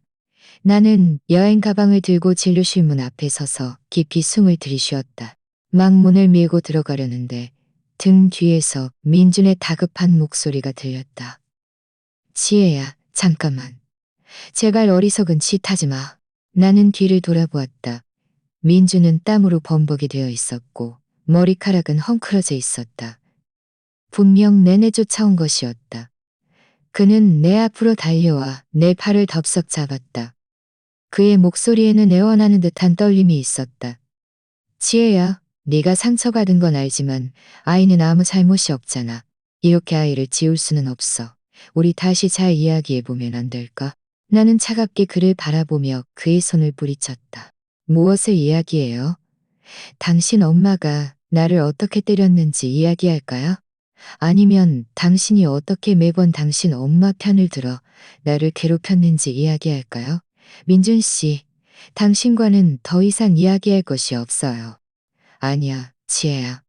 나는 여행 가방을 들고 진료실 문 앞에 서서 깊이 숨을 들이쉬었다. 막 문을 밀고 들어가려는데 등 뒤에서 민준의 다급한 목소리가 들렸다. 지혜야, 잠깐만. 제발 어리석은 짓 하지 마. 나는 뒤를 돌아보았다. 민준은 땀으로 범벅이 되어 있었고 머리카락은 헝클어져 있었다. 분명 내내 쫓아온 것이었다. 그는 내 앞으로 달려와 내 팔을 덥석 잡았다. 그의 목소리에는 애원하는 듯한 떨림이 있었다. 지혜야, 네가 상처받은 건 알지만 아이는 아무 잘못이 없잖아. 이렇게 아이를 지울 수는 없어. 우리 다시 잘 이야기해보면 안 될까? 나는 차갑게 그를 바라보며 그의 손을 뿌리쳤다. 무엇을 이야기해요? 당신 엄마가 나를 어떻게 때렸는지 이야기할까요? 아니면 당신이 어떻게 매번 당신 엄마 편을 들어 나를 괴롭혔는지 이야기할까요? 민준 씨, 당신과는 더 이상 이야기할 것이 없어요. 아니야, 지혜야.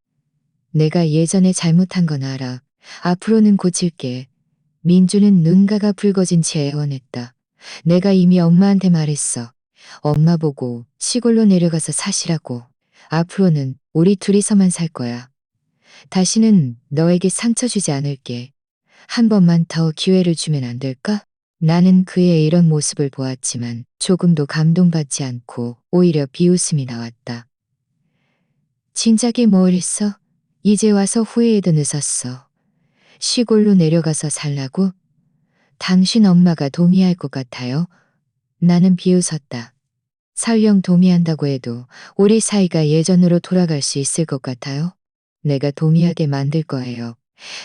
내가 예전에 잘못한 건 알아. 앞으로는 고칠게. 민준은 눈가가 붉어진 채 애원했다. 내가 이미 엄마한테 말했어. 엄마 보고 시골로 내려가서 사시라고. 앞으로는 우리 둘이서만 살 거야. 다시는 너에게 상처 주지 않을게. 한 번만 더 기회를 주면 안 될까? 나는 그의 이런 모습을 보았지만 조금도 감동받지 않고 오히려 비웃음이 나왔다. 진작에 뭘 했어? 이제 와서 후회해도 늦었어. 시골로 내려가서 살라고? 당신 엄마가 동의할 것 같아요? 나는 비웃었다. 설령 동의한다고 해도 우리 사이가 예전으로 돌아갈 수 있을 것 같아요? 내가 동의하게 만들 거예요.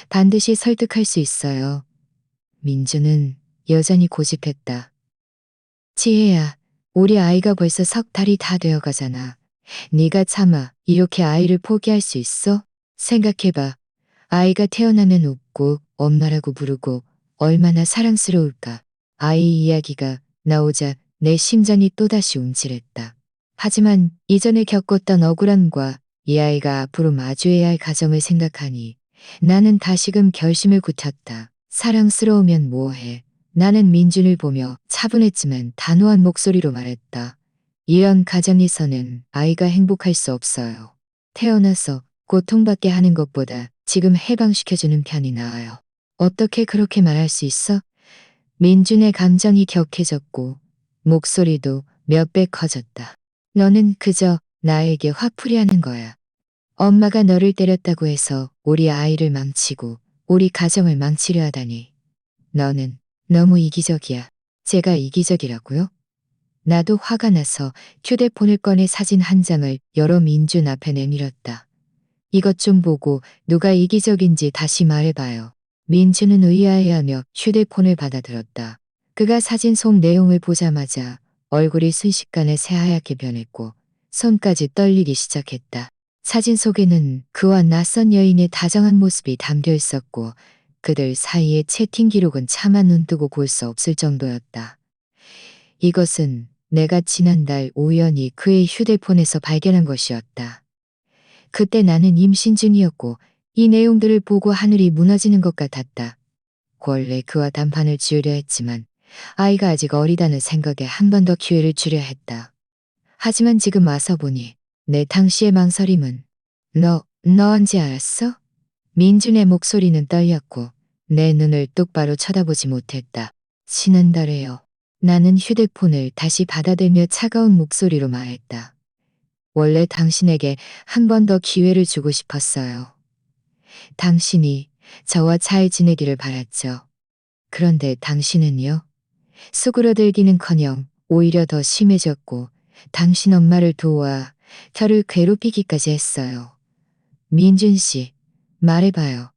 반드시 설득할 수 있어요. 민주는 여전히 고집했다. 지혜야, 우리 아이가 벌써 석 달이 다 되어 가잖아. 네가 차마 이렇게 아이를 포기할 수 있어? 생각해봐. 아이가 태어나면 웃고 엄마라고 부르고 얼마나 사랑스러울까. 아이 이야기가 나오자 내 심장이 또다시 움찔했다. 하지만 이전에 겪었던 억울함과 이 아이가 앞으로 마주해야 할 가정을 생각하니 나는 다시금 결심을 굳혔다. 사랑스러우면 뭐해. 나는 민준을 보며 차분했지만 단호한 목소리로 말했다. 이런 가정에서는 아이가 행복할 수 없어요. 태어나서 고통받게 하는 것보다 지금 해방시켜주는 편이 나아요. 어떻게 그렇게 말할 수 있어? 민준의 감정이 격해졌고 목소리도 몇 배 커졌다. 너는 그저 나에게 화풀이하는 거야. 엄마가 너를 때렸다고 해서 우리 아이를 망치고 우리 가정을 망치려 하다니. 너는 너무 이기적이야. 제가 이기적이라고요? 나도 화가 나서 휴대폰을 꺼내 사진 한 장을 여러 민준 앞에 내밀었다. 이것 좀 보고 누가 이기적인지 다시 말해봐요. 민준은 의아해하며 휴대폰을 받아들었다. 그가 사진 속 내용을 보자마자 얼굴이 순식간에 새하얗게 변했고 손까지 떨리기 시작했다. 사진 속에는 그와 낯선 여인의 다정한 모습이 담겨 있었고 그들 사이의 채팅 기록은 차마 눈뜨고 볼 수 없을 정도였다. 이것은 내가 지난달 우연히 그의 휴대폰에서 발견한 것이었다. 그때 나는 임신 중이었고 이 내용들을 보고 하늘이 무너지는 것 같았다. 원래 그와 단판을 지으려 했지만 아이가 아직 어리다는 생각에 한 번 더 기회를 주려 했다. 하지만 지금 와서 보니 내 당시의 망설임은 너 언제 알았어? 민준의 목소리는 떨렸고 내 눈을 똑바로 쳐다보지 못했다. 지난달에요. 나는 휴대폰을 다시 받아들며 차가운 목소리로 말했다. 원래 당신에게 한 번 더 기회를 주고 싶었어요. 당신이 저와 잘 지내기를 바랐죠. 그런데 당신은요? 수그러들기는커녕 오히려 더 심해졌고 당신 엄마를 도와 저를 괴롭히기까지 했어요. 민준 씨, 말해봐요.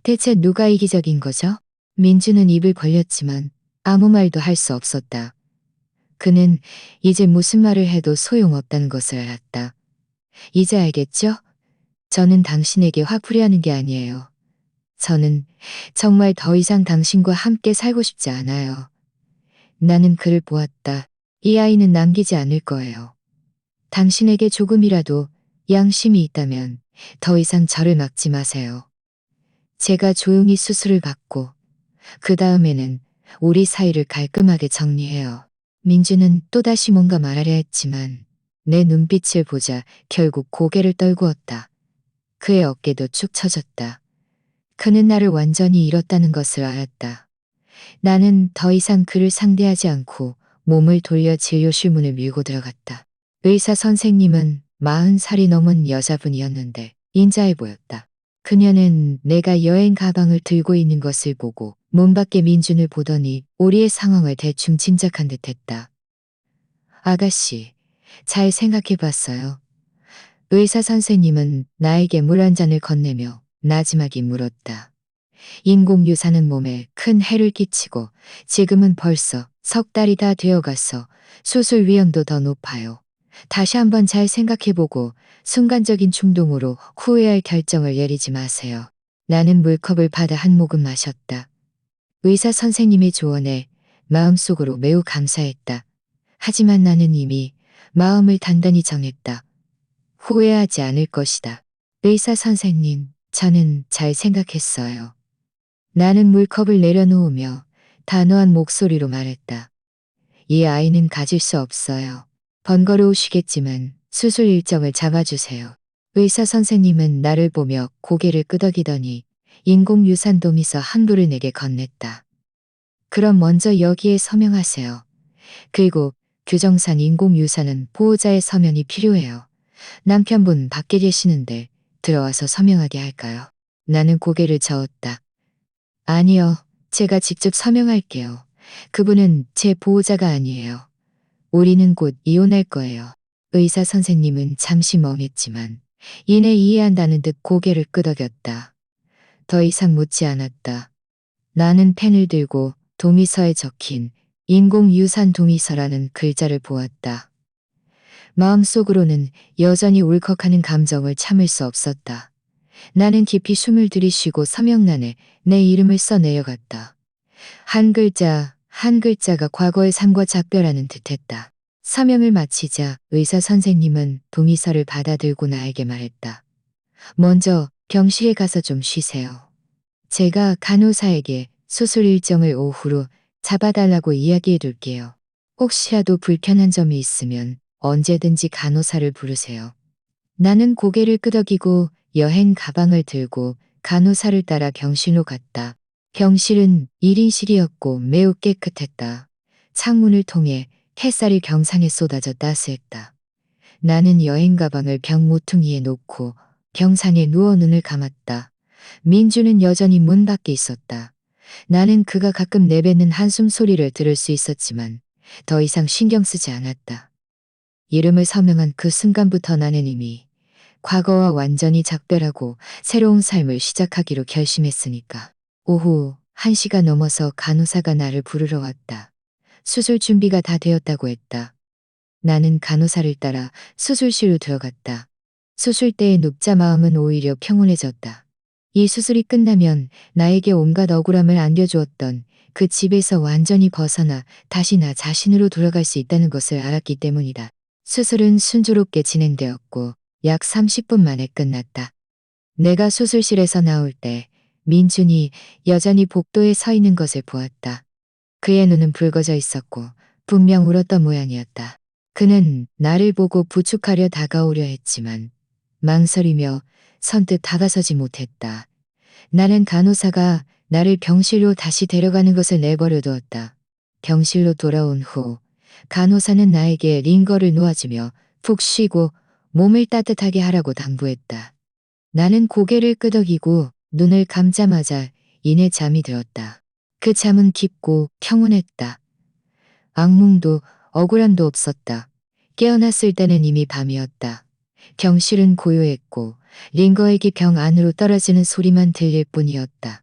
대체 누가 이기적인 거죠? 민준은 입을 벌렸지만 아무 말도 할 수 없었다. 그는 이제 무슨 말을 해도 소용없다는 것을 알았다. 이제 알겠죠? 저는 당신에게 화풀이하는 게 아니에요. 저는 정말 더 이상 당신과 함께 살고 싶지 않아요. 나는 그를 보았다. 이 아이는 남기지 않을 거예요. 당신에게 조금이라도 양심이 있다면 더 이상 저를 막지 마세요. 제가 조용히 수술을 받고 그 다음에는 우리 사이를 깔끔하게 정리해요. 민주는 또다시 뭔가 말하려 했지만 내 눈빛을 보자 결국 고개를 떨구었다. 그의 어깨도 축 처졌다. 그는 나를 완전히 잃었다는 것을 알았다. 나는 더 이상 그를 상대하지 않고 몸을 돌려 진료실 문을 밀고 들어갔다. 의사 선생님은 40살이 넘은 여자분이었는데 인자해 보였다. 그녀는 내가 여행 가방을 들고 있는 것을 보고 문 밖에 민준을 보더니 우리의 상황을 대충 짐작한 듯했다. 아가씨, 잘 생각해 봤어요. 의사 선생님은 나에게 물 한 잔을 건네며 나지막이 물었다. 인공유사는 몸에 큰 해를 끼치고 지금은 벌써 석 달이 다 되어가서 수술 위험도 더 높아요. 다시 한번 잘 생각해보고 순간적인 충동으로 후회할 결정을 내리지 마세요. 나는 물컵을 받아 한 모금 마셨다. 의사 선생님의 조언에 마음속으로 매우 감사했다. 하지만 나는 이미 마음을 단단히 정했다. 후회하지 않을 것이다. 의사 선생님, 저는 잘 생각했어요. 나는 물컵을 내려놓으며 단호한 목소리로 말했다. 이 아이는 가질 수 없어요. 번거로우시겠지만 수술 일정을 잡아주세요. 의사 선생님은 나를 보며 고개를 끄덕이더니 인공유산 도미서 한 부를 내게 건넸다. 그럼 먼저 여기에 서명하세요. 그리고 규정상 인공유산은 보호자의 서명이 필요해요. 남편분 밖에 계시는데 들어와서 서명하게 할까요? 나는 고개를 저었다. 아니요, 제가 직접 서명할게요. 그분은 제 보호자가 아니에요. 우리는 곧 이혼할 거예요. 의사 선생님은 잠시 멍했지만 이내 이해한다는 듯 고개를 끄덕였다. 더 이상 묻지 않았다. 나는 펜을 들고 동의서에 적힌 인공유산 동의서라는 글자를 보았다. 마음속으로는 여전히 울컥하는 감정을 참을 수 없었다. 나는 깊이 숨을 들이쉬고 서명란에 내 이름을 써 내려갔다. 한 글자, 한 글자가 과거의 삶과 작별하는 듯했다. 서명을 마치자 의사 선생님은 동의서를 받아들고 나에게 말했다. 먼저 병실에 가서 좀 쉬세요. 제가 간호사에게 수술 일정을 오후로 잡아달라고 이야기해 둘게요. 혹시라도 불편한 점이 있으면 언제든지 간호사를 부르세요. 나는 고개를 끄덕이고 여행 가방을 들고 간호사를 따라 병실로 갔다. 병실은 1인실이었고 매우 깨끗했다. 창문을 통해 햇살이 경상에 쏟아져 따스했다. 나는 여행 가방을 병 모퉁이에 놓고 병상에 누워 눈을 감았다. 민주는 여전히 문 밖에 있었다. 나는 그가 가끔 내뱉는 한숨 소리를 들을 수 있었지만 더 이상 신경 쓰지 않았다. 이름을 서명한 그 순간부터 나는 이미 과거와 완전히 작별하고 새로운 삶을 시작하기로 결심했으니까. 오후 1시가 넘어서 간호사가 나를 부르러 왔다. 수술 준비가 다 되었다고 했다. 나는 간호사를 따라 수술실로 들어갔다. 수술대에 눕자 마음은 오히려 평온해졌다. 이 수술이 끝나면 나에게 온갖 억울함을 안겨주었던 그 집에서 완전히 벗어나 다시 나 자신으로 돌아갈 수 있다는 것을 알았기 때문이다. 수술은 순조롭게 진행되었고 약 30분 만에 끝났다. 내가 수술실에서 나올 때 민준이 여전히 복도에 서 있는 것을 보았다. 그의 눈은 붉어져 있었고 분명 울었던 모양이었다. 그는 나를 보고 부축하려 다가오려 했지만 망설이며 선뜻 다가서지 못했다. 나는 간호사가 나를 병실로 다시 데려가는 것을 내버려 두었다. 병실로 돌아온 후 간호사는 나에게 링거를 놓아주며 푹 쉬고 몸을 따뜻하게 하라고 당부했다. 나는 고개를 끄덕이고 눈을 감자마자 이내 잠이 들었다. 그 잠은 깊고 평온했다. 악몽도 억울함도 없었다. 깨어났을 때는 이미 밤이었다. 병실은 고요했고 링거액이 병 안으로 떨어지는 소리만 들릴 뿐이었다.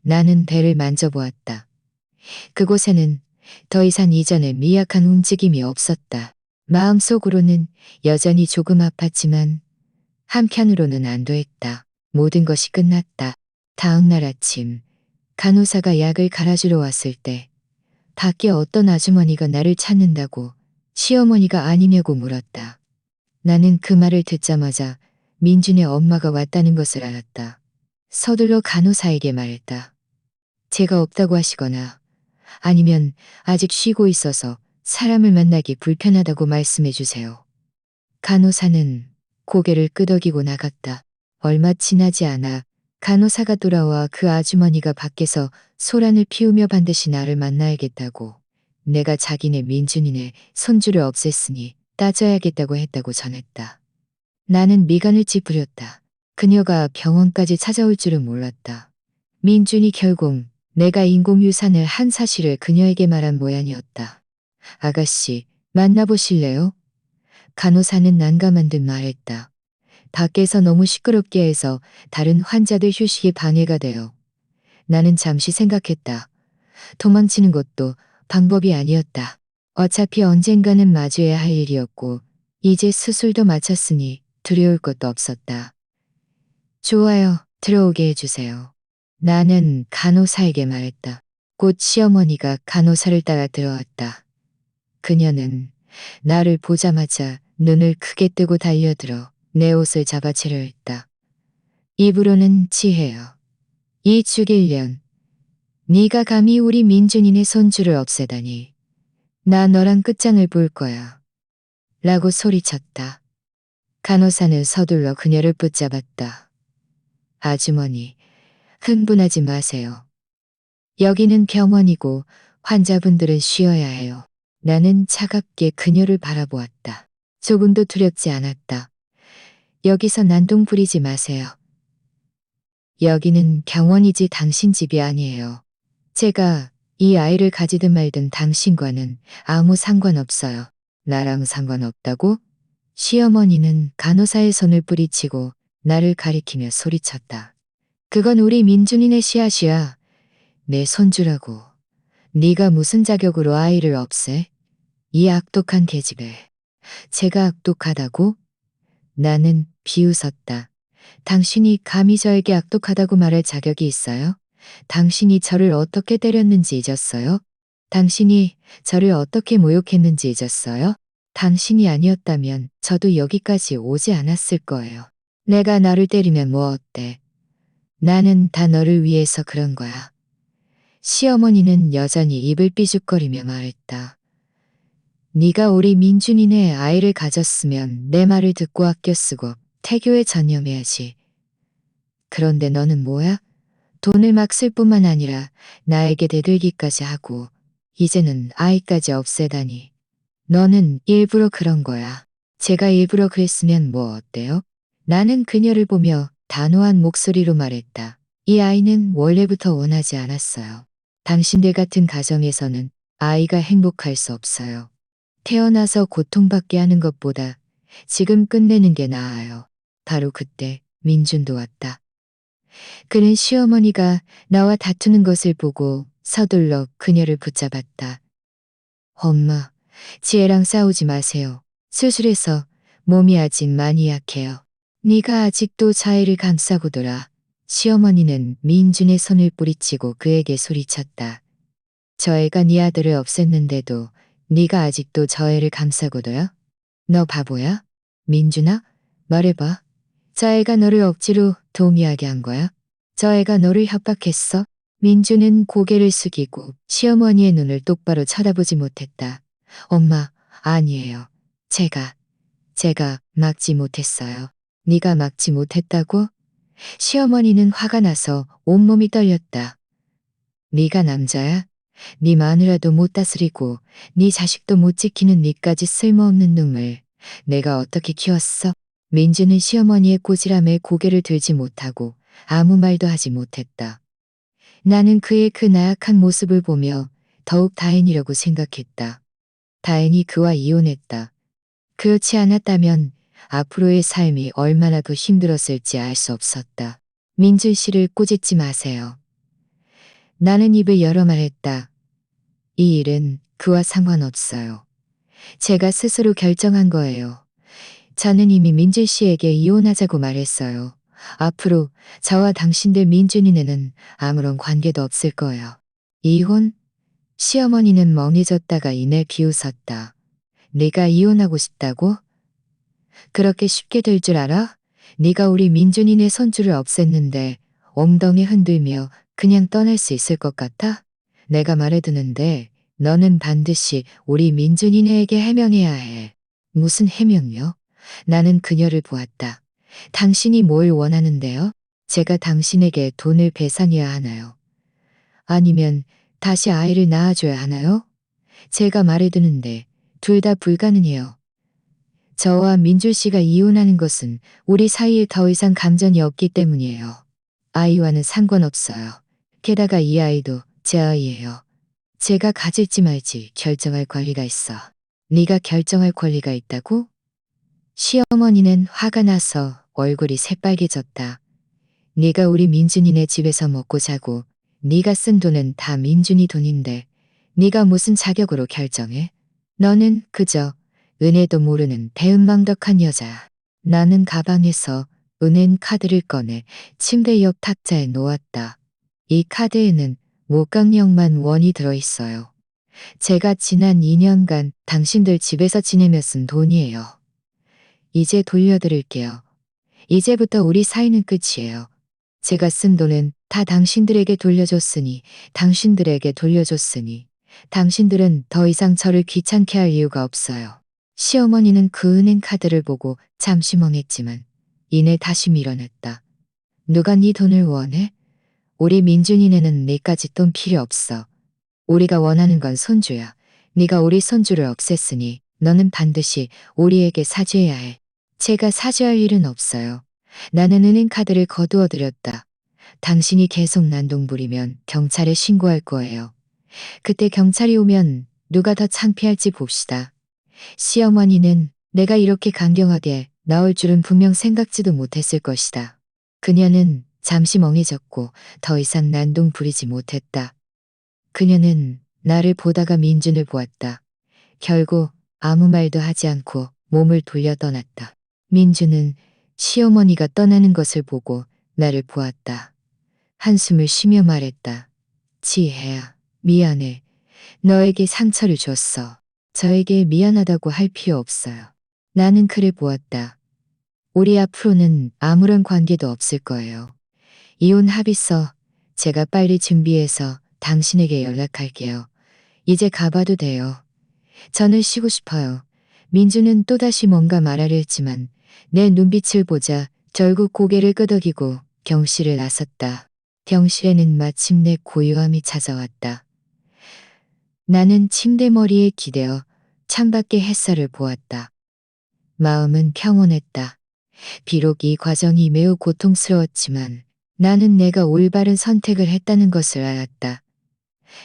나는 배를 만져보았다. 그곳에는 더 이상 이전의 미약한 움직임이 없었다. 마음속으로는 여전히 조금 아팠지만 한편으로는 안도했다. 모든 것이 끝났다. 다음 날 아침 간호사가 약을 갈아주러 왔을 때 밖에 어떤 아주머니가 나를 찾는다고 시어머니가 아니냐고 물었다. 나는 그 말을 듣자마자 민준의 엄마가 왔다는 것을 알았다. 서둘러 간호사에게 말했다. 제가 없다고 하시거나 아니면 아직 쉬고 있어서 사람을 만나기 불편하다고 말씀해 주세요. 간호사는 고개를 끄덕이고 나갔다. 얼마 지나지 않아 간호사가 돌아와 그 아주머니가 밖에서 소란을 피우며 반드시 나를 만나야겠다고, 내가 자기네 민준이네 손주를 없앴으니 따져야겠다고 했다고 전했다. 나는 미간을 찌푸렸다. 그녀가 병원까지 찾아올 줄은 몰랐다. 민준이 결국 내가 인공유산을 한 사실을 그녀에게 말한 모양이었다. 아가씨, 만나보실래요? 간호사는 난감한 듯 말했다. 밖에서 너무 시끄럽게 해서 다른 환자들 휴식에 방해가 돼요. 나는 잠시 생각했다. 도망치는 것도 방법이 아니었다. 어차피 언젠가는 마주해야 할 일이었고 이제 수술도 마쳤으니 두려울 것도 없었다. 좋아요. 들어오게 해주세요. 나는 간호사에게 말했다. 곧 시어머니가 간호사를 따라 들어왔다. 그녀는 나를 보자마자 눈을 크게 뜨고 달려들어 내 옷을 잡아채려 했다. 입으로는 지혜여. 이 죽일년. 네가 감히 우리 민준이네 손주를 없애다니. 나 너랑 끝장을 볼 거야. 라고 소리쳤다. 간호사는 서둘러 그녀를 붙잡았다. 아주머니, 흥분하지 마세요. 여기는 병원이고 환자분들은 쉬어야 해요. 나는 차갑게 그녀를 바라보았다. 조금도 두렵지 않았다. 여기서 난동 부리지 마세요. 여기는 병원이지 당신 집이 아니에요. 제가 이 아이를 가지든 말든 당신과는 아무 상관없어요. 나랑 상관없다고? 시어머니는 간호사의 손을 뿌리치고 나를 가리키며 소리쳤다. 그건 우리 민준이네 씨앗이야. 내 손주라고. 네가 무슨 자격으로 아이를 없애? 이 악독한 계집애. 제가 악독하다고? 나는 비웃었다. 당신이 감히 저에게 악독하다고 말할 자격이 있어요? 당신이 저를 어떻게 때렸는지 잊었어요? 당신이 저를 어떻게 모욕했는지 잊었어요? 당신이 아니었다면 저도 여기까지 오지 않았을 거예요. 내가 너를 때리면 뭐 어때? 나는 다 너를 위해서 그런 거야. 시어머니는 여전히 입을 삐죽거리며 말했다. 네가 우리 민준이네 아이를 가졌으면 내 말을 듣고 아껴 쓰고 태교에 전념해야지. 그런데 너는 뭐야? 돈을 막 쓸 뿐만 아니라 나에게 대들기까지 하고 이제는 아이까지 없애다니. 너는 일부러 그런 거야. 제가 일부러 그랬으면 뭐 어때요? 나는 그녀를 보며 단호한 목소리로 말했다. 이 아이는 원래부터 원하지 않았어요. 당신들 같은 가정에서는 아이가 행복할 수 없어요. 태어나서 고통받게 하는 것보다 지금 끝내는 게 나아요. 바로 그때 민준도 왔다. 그는 시어머니가 나와 다투는 것을 보고 서둘러 그녀를 붙잡았다. 엄마, 지혜랑 싸우지 마세요. 수술해서 몸이 아직 많이 약해요. 네가 아직도 자애를 감싸고 돌아. 시어머니는 민준의 손을 뿌리치고 그에게 소리쳤다. 저 애가 네 아들을 없앴는데도 네가 아직도 저 애를 감싸고 둬요? 너 바보야? 민준아? 말해봐. 저 애가 너를 억지로 도미하게 한 거야? 저 애가 너를 협박했어? 민주는 고개를 숙이고 시어머니의 눈을 똑바로 쳐다보지 못했다. 엄마, 아니에요. 제가 막지 못했어요. 네가 막지 못했다고? 시어머니는 화가 나서 온몸이 떨렸다. 네가 남자야? 네 마누라도 못 다스리고 네 자식도 못 지키는 네까지 쓸모없는 놈을 내가 어떻게 키웠어? 민주는 시어머니의 꼬질함에 고개를 들지 못하고 아무 말도 하지 못했다. 나는 그의 그 나약한 모습을 보며 더욱 다행이라고 생각했다. 다행히 그와 이혼했다. 그렇지 않았다면 앞으로의 삶이 얼마나 더 힘들었을지 알 수 없었다. 민준 씨를 꾸짖지 마세요. 나는 입을 열어 말했다. 이 일은 그와 상관없어요. 제가 스스로 결정한 거예요. 저는 이미 민준 씨에게 이혼하자고 말했어요. 앞으로 저와 당신들 민준이네는 아무런 관계도 없을 거예요. 이혼? 시어머니는 멍해졌다가 이내 비웃었다. 네가 이혼하고 싶다고? 그렇게 쉽게 될 줄 알아? 네가 우리 민준이네 손주를 없앴는데 엉덩이 흔들며 그냥 떠날 수 있을 것 같아? 내가 말해두는데 너는 반드시 우리 민준이네에게 해명해야 해. 무슨 해명이요? 나는 그녀를 보았다. 당신이 뭘 원하는데요? 제가 당신에게 돈을 배상해야 하나요? 아니면 다시 아이를 낳아줘야 하나요? 제가 말해두는데 둘 다 불가능해요. 저와 민줄 씨가 이혼하는 것은 우리 사이에 더 이상 감정이 없기 때문이에요. 아이와는 상관없어요. 게다가 이 아이도 제 아이예요. 제가 가질지 말지 결정할 권리가 있어. 네가 결정할 권리가 있다고? 시어머니는 화가 나서 얼굴이 새빨개졌다. 네가 우리 민준이네 집에서 먹고 자고 네가 쓴 돈은 다 민준이 돈인데 네가 무슨 자격으로 결정해? 너는 그저 은혜도 모르는 배은망덕한 여자야. 나는 가방에서 은행 카드를 꺼내 침대 옆 탁자에 놓았다. 이 카드에는 목각력만 원이 들어있어요. 제가 지난 2년간 당신들 집에서 지내며 쓴 돈이에요. 이제 돌려드릴게요. 이제부터 우리 사이는 끝이에요. 제가 쓴 돈은 다 당신들에게 돌려줬으니, 당신들은 더 이상 저를 귀찮게 할 이유가 없어요. 시어머니는 그 은행 카드를 보고 잠시 멍했지만 이내 다시 밀어냈다. 누가 네 돈을 원해? 우리 민준이네는 네까지 돈 필요 없어. 우리가 원하는 건 손주야. 네가 우리 손주를 없앴으니 너는 반드시 우리에게 사죄해야 해. 제가 사죄할 일은 없어요. 나는 은행 카드를 거두어 드렸다. 당신이 계속 난동 부리면 경찰에 신고할 거예요. 그때 경찰이 오면 누가 더 창피할지 봅시다. 시어머니는 내가 이렇게 강경하게 나올 줄은 분명 생각지도 못했을 것이다. 그녀는 잠시 멍해졌고 더 이상 난동 부리지 못했다. 그녀는 나를 보다가 민준을 보았다. 결국 아무 말도 하지 않고 몸을 돌려 떠났다. 민준은 시어머니가 떠나는 것을 보고 나를 보았다. 한숨을 쉬며 말했다. 지혜야, 미안해. 너에게 상처를 줬어. 저에게 미안하다고 할 필요 없어요. 나는 그를 보았다. 우리 앞으로는 아무런 관계도 없을 거예요. 이혼 합의서 제가 빨리 준비해서 당신에게 연락할게요. 이제 가봐도 돼요. 저는 쉬고 싶어요. 민주는 또다시 뭔가 말하려 했지만 내 눈빛을 보자 결국 고개를 끄덕이고 경실을 나섰다. 경실에는 마침내 고요함이 찾아왔다. 나는 침대머리에 기대어 창밖의 햇살을 보았다. 마음은 평온했다. 비록 이 과정이 매우 고통스러웠지만 나는 내가 올바른 선택을 했다는 것을 알았다.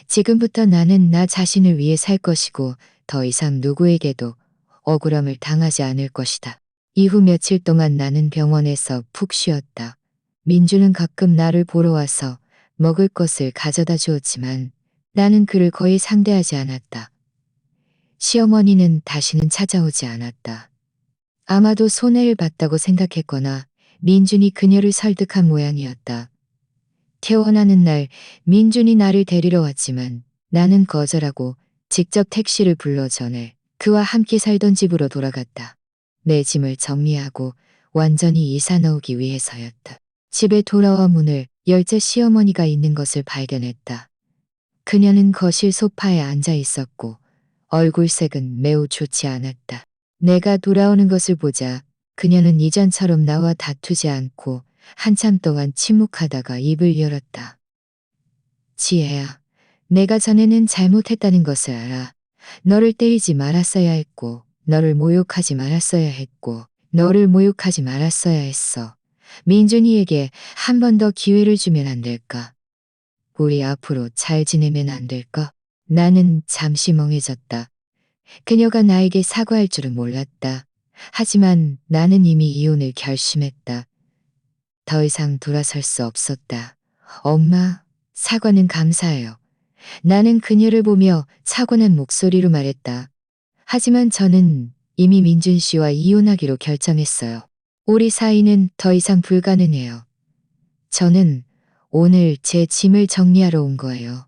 지금부터 나는 나 자신을 위해 살 것이고 더 이상 누구에게도 억울함을 당하지 않을 것이다. 이후 며칠 동안 나는 병원에서 푹 쉬었다. 민주는 가끔 나를 보러 와서 먹을 것을 가져다 주었지만 나는 그를 거의 상대하지 않았다. 시어머니는 다시는 찾아오지 않았다. 아마도 손해를 봤다고 생각했거나 민준이 그녀를 설득한 모양이었다. 퇴원하는 날 민준이 나를 데리러 왔지만 나는 거절하고 직접 택시를 불러 전에 그와 함께 살던 집으로 돌아갔다. 내 짐을 정리하고 완전히 이사 나오기 위해서였다. 집에 돌아와 문을 열자 시어머니가 있는 것을 발견했다. 그녀는 거실 소파에 앉아 있었고 얼굴색은 매우 좋지 않았다. 내가 돌아오는 것을 보자 그녀는 이전처럼 나와 다투지 않고 한참 동안 침묵하다가 입을 열었다. 지혜야, 내가 전에는 잘못했다는 것을 알아. 너를 때리지 말았어야 했고, 너를 모욕하지 말았어야 했고, 너를 모욕하지 말았어야 했어. 민준이에게 한 번 더 기회를 주면 안 될까? 우리 앞으로 잘 지내면 안 될까? 나는 잠시 멍해졌다. 그녀가 나에게 사과할 줄은 몰랐다. 하지만 나는 이미 이혼을 결심했다. 더 이상 돌아설 수 없었다. 엄마, 사과는 감사해요. 나는 그녀를 보며 차분한 목소리로 말했다. 하지만 저는 이미 민준 씨와 이혼하기로 결정했어요. 우리 사이는 더 이상 불가능해요. 저는 오늘 제 짐을 정리하러 온 거예요.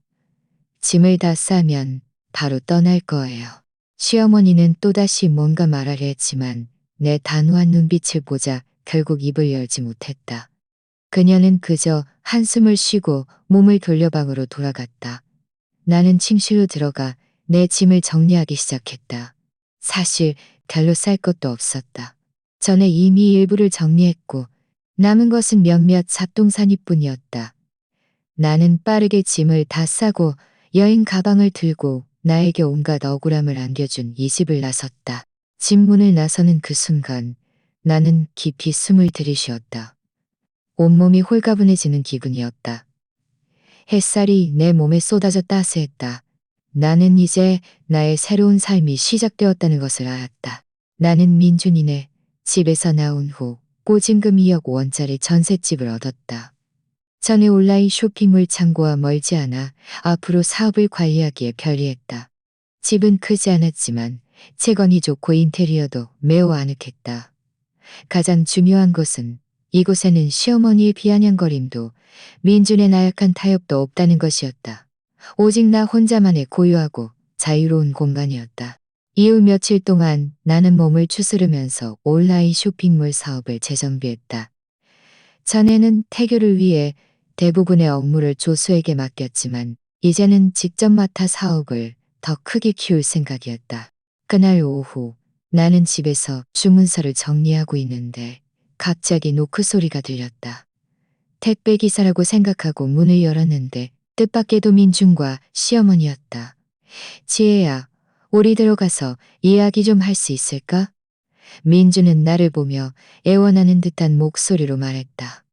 짐을 다 싸면 바로 떠날 거예요. 시어머니는 또다시 뭔가 말하려 했지만 내 단호한 눈빛을 보자 결국 입을 열지 못했다. 그녀는 그저 한숨을 쉬고 몸을 돌려 방으로 돌아갔다. 나는 침실로 들어가 내 짐을 정리하기 시작했다. 사실 별로 쌀 것도 없었다. 전에 이미 일부를 정리했고 남은 것은 몇몇 잡동사니뿐이었다. 나는 빠르게 짐을 다 싸고 여행 가방을 들고 나에게 온갖 억울함을 안겨준 이 집을 나섰다. 집 문을 나서는 그 순간 나는 깊이 숨을 들이쉬었다. 온몸이 홀가분해지는 기분이었다. 햇살이 내 몸에 쏟아져 따스했다. 나는 이제 나의 새로운 삶이 시작되었다는 것을 알았다. 나는 민준이네 집에서 나온 후 꼬진금 2억 원짜리 전셋집을 얻었다. 전에 온라인 쇼핑몰 창고와 멀지 않아 앞으로 사업을 관리하기에 편리했다. 집은 크지 않았지만 채건이 좋고 인테리어도 매우 아늑했다. 가장 중요한 것은 이곳에는 시어머니의 비아냥거림도 민준의 나약한 타협도 없다는 것이었다. 오직 나 혼자만의 고요하고 자유로운 공간이었다. 이후 며칠 동안 나는 몸을 추스르면서 온라인 쇼핑몰 사업을 재정비했다. 전에는 태교를 위해 대부분의 업무를 조수에게 맡겼지만 이제는 직접 맡아 사업을 더 크게 키울 생각이었다. 그날 오후 나는 집에서 주문서를 정리하고 있는데 갑자기 노크 소리가 들렸다. 택배 기사라고 생각하고 문을 열었는데 뜻밖에도 민준과 시어머니였다. 지혜야, 우리 들어가서 이야기 좀 할 수 있을까? 민준은 나를 보며 애원하는 듯한 목소리로 말했다.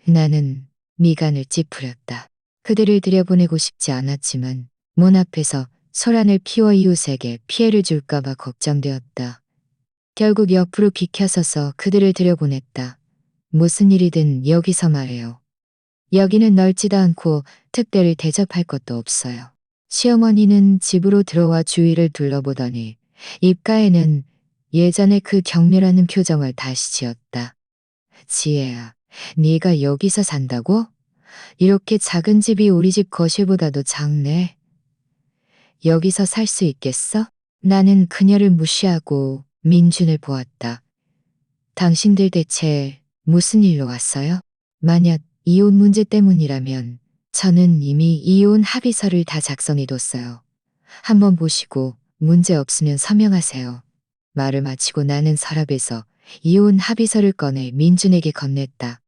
나는 미간을 찌푸렸다. 그들을 들여보내고 싶지 않았지만 문 앞에서 소란을 피워 이웃에게 피해를 줄까봐 걱정되었다. 결국 옆으로 비켜서서 그들을 들여보냈다. 무슨 일이든 여기서 말해요. 여기는 넓지도 않고 특별히 대접할 것도 없어요. 시어머니는 집으로 들어와 주위를 둘러보더니 입가에는 예전의 그 경멸하는 표정을 다시 지었다. 지혜야, 네가 여기서 산다고? 이렇게 작은 집이 우리 집 거실보다도 작네. 여기서 살 수 있겠어? 나는 그녀를 무시하고 민준을 보았다. 당신들 대체 무슨 일로 왔어요? 만약 이혼 문제 때문이라면 저는 이미 이혼 합의서를 다 작성해뒀어요. 한번 보시고 문제 없으면 서명하세요. 말을 마치고 나는 서랍에서 이혼 합의서를 꺼내 민준에게 건넸다.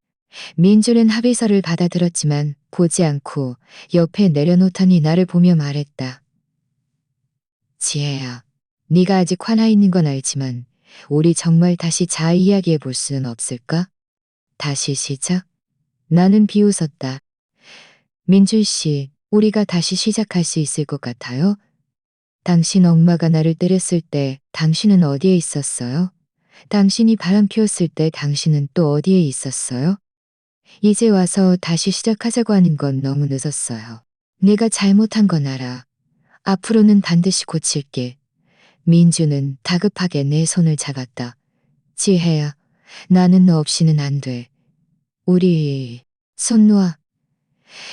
민준은 합의서를 받아들었지만 보지 않고 옆에 내려놓더니 나를 보며 말했다. 지혜야, 네가 아직 화나 있는 건 알지만 우리 정말 다시 잘 이야기해 볼 수는 없을까? 다시 시작? 나는 비웃었다. 민준 씨, 우리가 다시 시작할 수 있을 것 같아요? 당신 엄마가 나를 때렸을 때 당신은 어디에 있었어요? 당신이 바람 피웠을 때 당신은 또 어디에 있었어요? 이제 와서 다시 시작하자고 하는 건 너무 늦었어요. 내가 잘못한 건 알아. 앞으로는 반드시 고칠게. 민주는 다급하게 내 손을 잡았다. 지혜야, 나는 너 없이는 안 돼. 우리 손 놓아.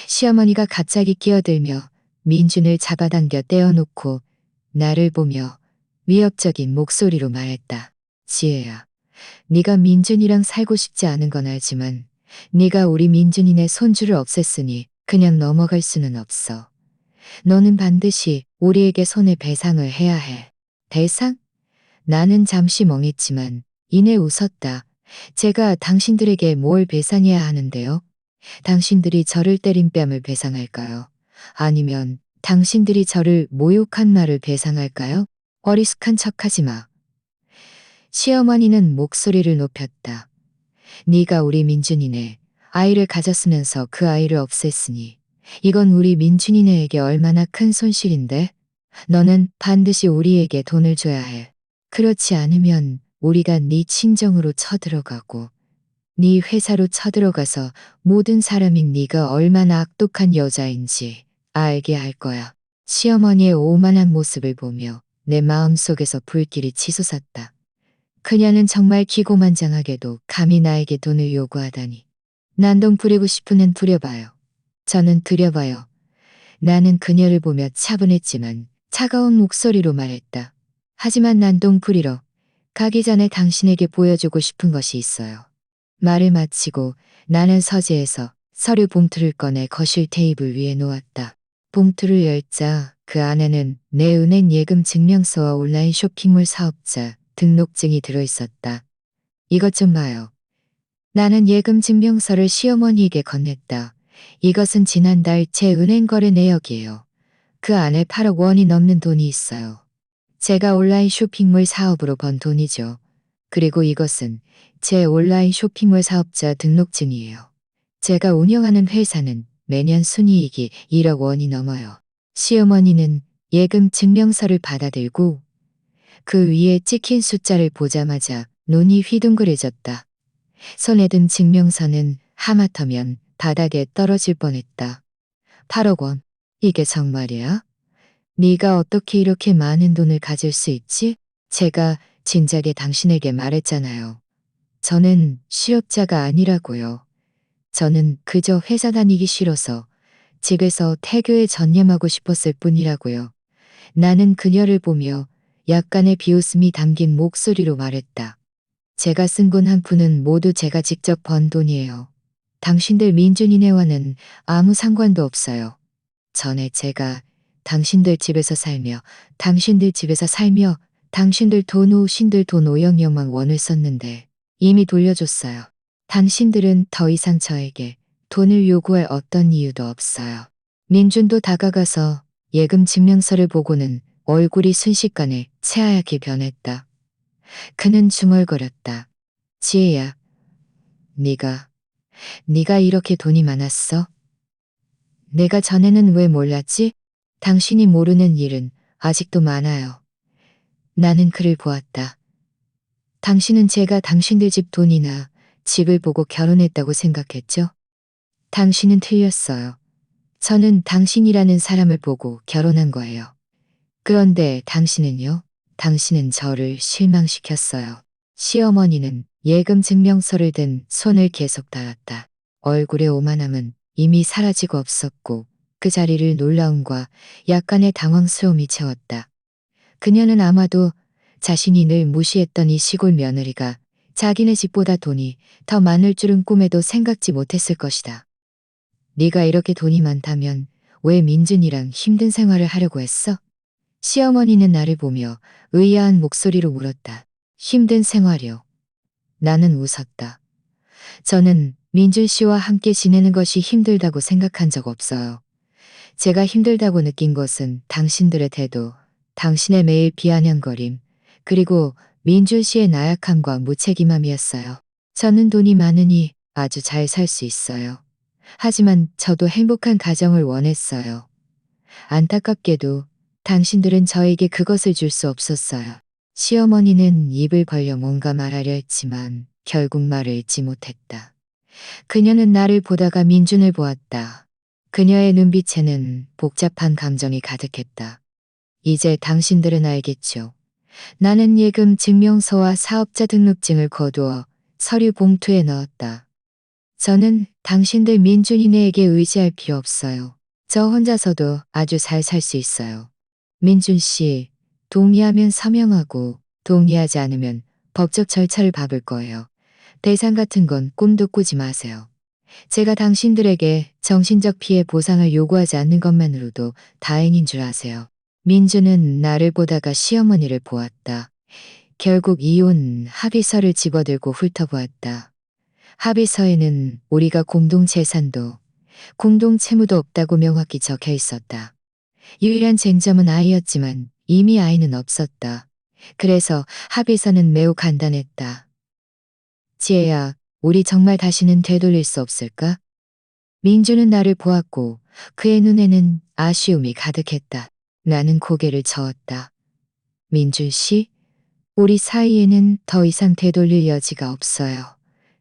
시어머니가 갑자기 끼어들며 민준을 잡아당겨 떼어놓고 나를 보며 위협적인 목소리로 말했다. 지혜야, 네가 민준이랑 살고 싶지 않은 건 알지만 네가 우리 민준이네 손주를 없앴으니 그냥 넘어갈 수는 없어. 너는 반드시 우리에게 손해배상을 해야 해. 배상? 나는 잠시 멍했지만 이내 웃었다. 제가 당신들에게 뭘 배상해야 하는데요? 당신들이 저를 때린 뺨을 배상할까요? 아니면 당신들이 저를 모욕한 말을 배상할까요? 어리숙한 척하지 마. 시어머니는 목소리를 높였다. 네가 우리 민준이네 아이를 가졌으면서 그 아이를 없앴으니 이건 우리 민준이네에게 얼마나 큰 손실인데? 너는 반드시 우리에게 돈을 줘야 해. 그렇지 않으면 우리가 네 친정으로 쳐들어가고 네 회사로 쳐들어가서 모든 사람이 네가 얼마나 악독한 여자인지 알게 할 거야. 시어머니의 오만한 모습을 보며 내 마음속에서 불길이 치솟았다. 그녀는 정말 기고만장하게도 감히 나에게 돈을 요구하다니. 난동 부리고 싶으면 부려봐요. 저는 드려봐요. 나는 그녀를 보며 차분했지만 차가운 목소리로 말했다. 하지만 난동 부리러 가기 전에 당신에게 보여주고 싶은 것이 있어요. 말을 마치고 나는 서재에서 서류 봉투를 꺼내 거실 테이블 위에 놓았다. 봉투를 열자 그 안에는 내 은행 예금 증명서와 온라인 쇼핑몰 사업자 등록증이 들어있었다. 이것 좀 봐요. 나는 예금 증명서를 시어머니에게 건넸다. 이것은 지난달 제 은행 거래 내역이에요. 그 안에 8억 원이 넘는 돈이 있어요. 제가 온라인 쇼핑몰 사업으로 번 돈이죠. 그리고 이것은 제 온라인 쇼핑몰 사업자 등록증이에요. 제가 운영하는 회사는 매년 순이익이 1억 원이 넘어요. 시어머니는 예금 증명서를 받아들고 그 위에 찍힌 숫자를 보자마자 눈이 휘둥그레졌다. 손에 든 증명서는 하마터면 바닥에 떨어질 뻔했다. 8억 원. 이게 정말이야? 네가 어떻게 이렇게 많은 돈을 가질 수 있지? 제가 진작에 당신에게 말했잖아요. 저는 실업자가 아니라고요. 저는 그저 회사 다니기 싫어서 집에서 태교에 전념하고 싶었을 뿐이라고요. 나는 그녀를 보며 약간의 비웃음이 담긴 목소리로 말했다. 제가 쓴 돈 한 푼은 모두 제가 직접 번 돈이에요. 당신들 민준이네와는 아무 상관도 없어요. 전에 제가 당신들 집에서 살며 당신들 돈 오 신들 돈 500만 원을 썼는데 이미 돌려줬어요. 당신들은 더 이상 저에게 돈을 요구할 어떤 이유도 없어요. 민준도 다가가서 예금 증명서를 보고는 얼굴이 순식간에 새하얗게 변했다. 그는 중얼거렸다. 지혜야, 네가 이렇게 돈이 많았어? 내가 전에는 왜 몰랐지? 당신이 모르는 일은 아직도 많아요. 나는 그를 보았다. 당신은 제가 당신들 집 돈이나 집을 보고 결혼했다고 생각했죠? 당신은 틀렸어요. 저는 당신이라는 사람을 보고 결혼한 거예요. 그런데 당신은요? 당신은 저를 실망시켰어요. 시어머니는 예금 증명서를 든 손을 계속 닿았다. 얼굴의 오만함은 이미 사라지고 없었고 그 자리를 놀라움과 약간의 당황스러움이 채웠다. 그녀는 아마도 자신이 늘 무시했던 이 시골 며느리가 자기네 집보다 돈이 더 많을 줄은 꿈에도 생각지 못했을 것이다. 네가 이렇게 돈이 많다면 왜 민준이랑 힘든 생활을 하려고 했어? 시어머니는 나를 보며 의아한 목소리로 물었다. 힘든 생활이요. 나는 웃었다. 저는 민준 씨와 함께 지내는 것이 힘들다고 생각한 적 없어요. 제가 힘들다고 느낀 것은 당신들의 태도, 당신의 매일 비아냥거림, 그리고 민준 씨의 나약함과 무책임함이었어요. 저는 돈이 많으니 아주 잘 살 수 있어요. 하지만 저도 행복한 가정을 원했어요. 안타깝게도 당신들은 저에게 그것을 줄 수 없었어요. 시어머니는 입을 벌려 뭔가 말하려 했지만 결국 말을 잇지 못했다. 그녀는 나를 보다가 민준을 보았다. 그녀의 눈빛에는 복잡한 감정이 가득했다. 이제 당신들은 알겠죠. 나는 예금 증명서와 사업자 등록증을 거두어 서류 봉투에 넣었다. 저는 당신들 민준이네에게 의지할 필요 없어요. 저 혼자서도 아주 잘 살 수 있어요. 민준 씨, 동의하면 서명하고 동의하지 않으면 법적 절차를 밟을 거예요. 배상 같은 건 꿈도 꾸지 마세요. 제가 당신들에게 정신적 피해 보상을 요구하지 않는 것만으로도 다행인 줄 아세요. 민주는 나를 보다가 시어머니를 보았다. 결국 이혼 합의서를 집어들고 훑어보았다. 합의서에는 우리가 공동 재산도 공동 채무도 없다고 명확히 적혀 있었다. 유일한 쟁점은 아이였지만 이미 아이는 없었다. 그래서 합의서는 매우 간단했다. 지혜야, 우리 정말 다시는 되돌릴 수 없을까? 민주는 나를 보았고 그의 눈에는 아쉬움이 가득했다. 나는 고개를 저었다. 민준 씨, 우리 사이에는 더 이상 되돌릴 여지가 없어요.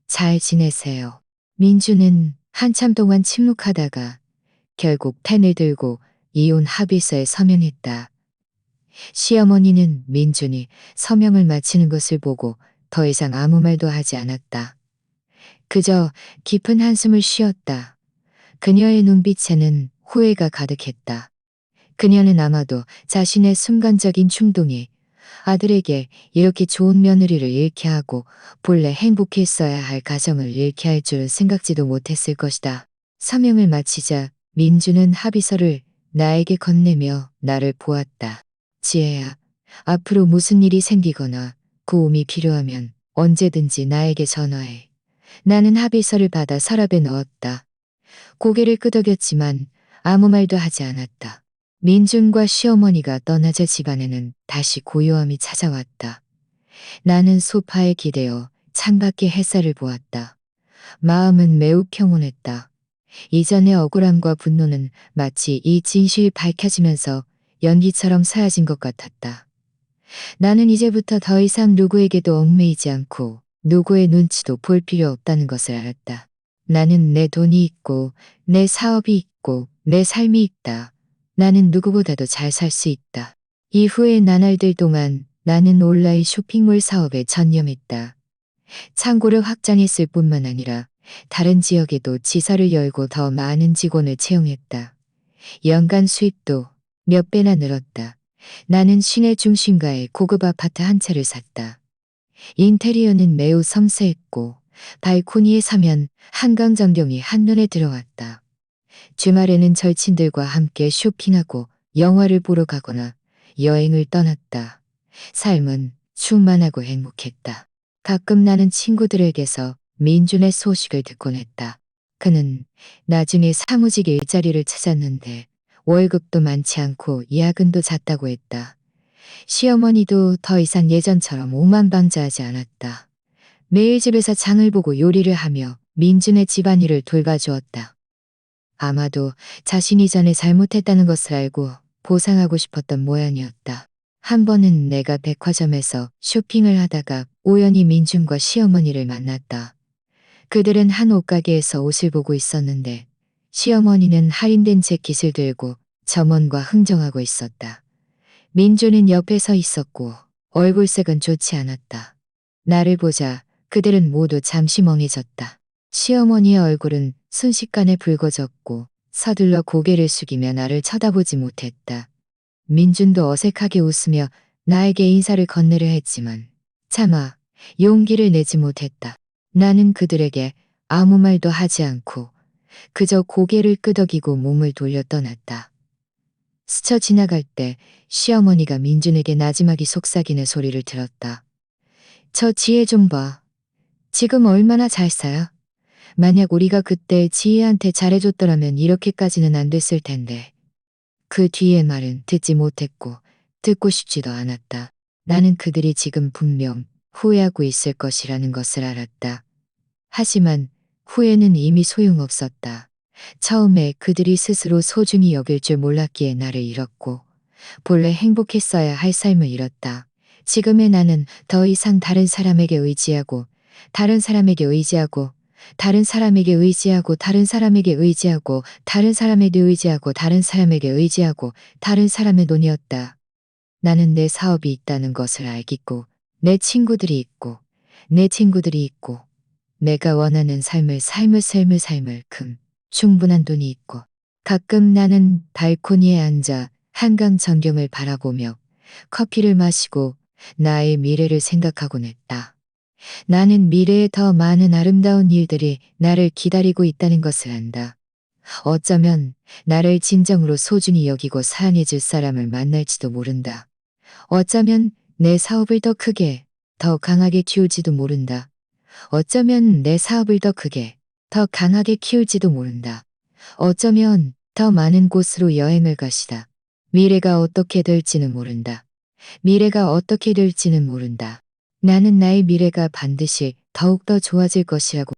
잘 지내세요. 민주는 한참 동안 침묵하다가 결국 펜을 들고 이혼 합의서에 서명했다. 시어머니는 민준이 서명을 마치는 것을 보고 더 이상 아무 말도 하지 않았다. 그저 깊은 한숨을 쉬었다. 그녀의 눈빛에는 후회가 가득했다. 그녀는 아마도 자신의 순간적인 충동이 아들에게 이렇게 좋은 며느리를 잃게 하고 본래 행복했어야 할 가정을 잃게 할 줄은 생각지도 못했을 것이다. 서명을 마치자 민주는 합의서를 나에게 건네며 나를 보았다. 지혜야, 앞으로 무슨 일이 생기거나 도움이 필요하면 언제든지 나에게 전화해. 나는 합의서를 받아 서랍에 넣었다. 고개를 끄덕였지만 아무 말도 하지 않았다. 민준과 시어머니가 떠나자 집안에는 다시 고요함이 찾아왔다. 나는 소파에 기대어 창밖의 햇살을 보았다. 마음은 매우 평온했다. 이전의 억울함과 분노는 마치 이 진실이 밝혀지면서 연기처럼 사라진 것 같았다. 나는 이제부터 더 이상 누구에게도 얽매이지 않고 누구의 눈치도 볼 필요 없다는 것을 알았다. 나는 내 돈이 있고 내 사업이 있고 내 삶이 있다. 나는 누구보다도 잘 살 수 있다. 이후의 나날들 동안 나는 온라인 쇼핑몰 사업에 전념했다. 창고를 확장했을 뿐만 아니라 다른 지역에도 지사를 열고 더 많은 직원을 채용했다. 연간 수입도 몇 배나 늘었다. 나는 시내 중심가에 고급 아파트 한 채를 샀다. 인테리어는 매우 섬세했고 발코니에 서면 한강 전경이 한눈에 들어왔다. 주말에는 절친들과 함께 쇼핑하고 영화를 보러 가거나 여행을 떠났다. 삶은 충만하고 행복했다. 가끔 나는 친구들에게서 민준의 소식을 듣곤 했다. 그는 나중에 사무직 일자리를 찾았는데 월급도 많지 않고 야근도 잦다고 했다. 시어머니도 더 이상 예전처럼 오만방자하지 않았다. 매일 집에서 장을 보고 요리를 하며 민준의 집안일을 돌봐주었다. 아마도 자신이 전에 잘못했다는 것을 알고 보상하고 싶었던 모양이었다. 한 번은 내가 백화점에서 쇼핑을 하다가 우연히 민준과 시어머니를 만났다. 그들은 한 옷가게에서 옷을 보고 있었는데 시어머니는 할인된 재킷을 들고 점원과 흥정하고 있었다. 민준은 옆에 서 있었고 얼굴색은 좋지 않았다. 나를 보자 그들은 모두 잠시 멍해졌다. 시어머니의 얼굴은 순식간에 붉어졌고 서둘러 고개를 숙이며 나를 쳐다보지 못했다. 민준도 어색하게 웃으며 나에게 인사를 건네려 했지만 차마 용기를 내지 못했다. 나는 그들에게 아무 말도 하지 않고 그저 고개를 끄덕이고 몸을 돌려 떠났다. 스쳐 지나갈 때 시어머니가 민준에게 나지막이 속삭이는 소리를 들었다. 저 지혜 좀 봐. 지금 얼마나 잘 살아? 만약 우리가 그때 지혜한테 잘해줬더라면 이렇게까지는 안 됐을 텐데. 그 뒤의 말은 듣지 못했고 듣고 싶지도 않았다. 나는 그들이 지금 분명 후회하고 있을 것이라는 것을 알았다. 하지만 후회는 이미 소용없었다. 처음에 그들이 스스로 소중히 여길 줄 몰랐기에 나를 잃었고, 본래 행복했어야 할 삶을 잃었다. 지금의 나는 더 이상 다른 사람에게 의지하고, 다른 사람에게 의지하고, 다른 사람에게 의지하고, 다른 사람에게 의지하고, 다른 사람에게 의지하고, 다른 사람에게 의지하고, 다른 사람의 돈이었다. 나는 내 사업이 있다는 것을 알겠고, 내 친구들이 있고, 내 친구들이 있고, 내가 원하는 삶을 충분한 돈이 있고, 가끔 나는 발코니에 앉아 한강 전경을 바라보며 커피를 마시고 나의 미래를 생각하곤 했다. 나는 미래에 더 많은 아름다운 일들이 나를 기다리고 있다는 것을 안다. 어쩌면 나를 진정으로 소중히 여기고 사랑해줄 사람을 만날지도 모른다. 어쩌면 내 사업을 더 크게, 더 강하게 키울지도 모른다. 어쩌면 내 사업을 더 크게, 더 강하게 키울지도 모른다. 어쩌면 더 많은 곳으로 여행을 가시다. 미래가 어떻게 될지는 모른다. 미래가 어떻게 될지는 모른다. 나는 나의 미래가 반드시 더욱더 좋아질 것이라고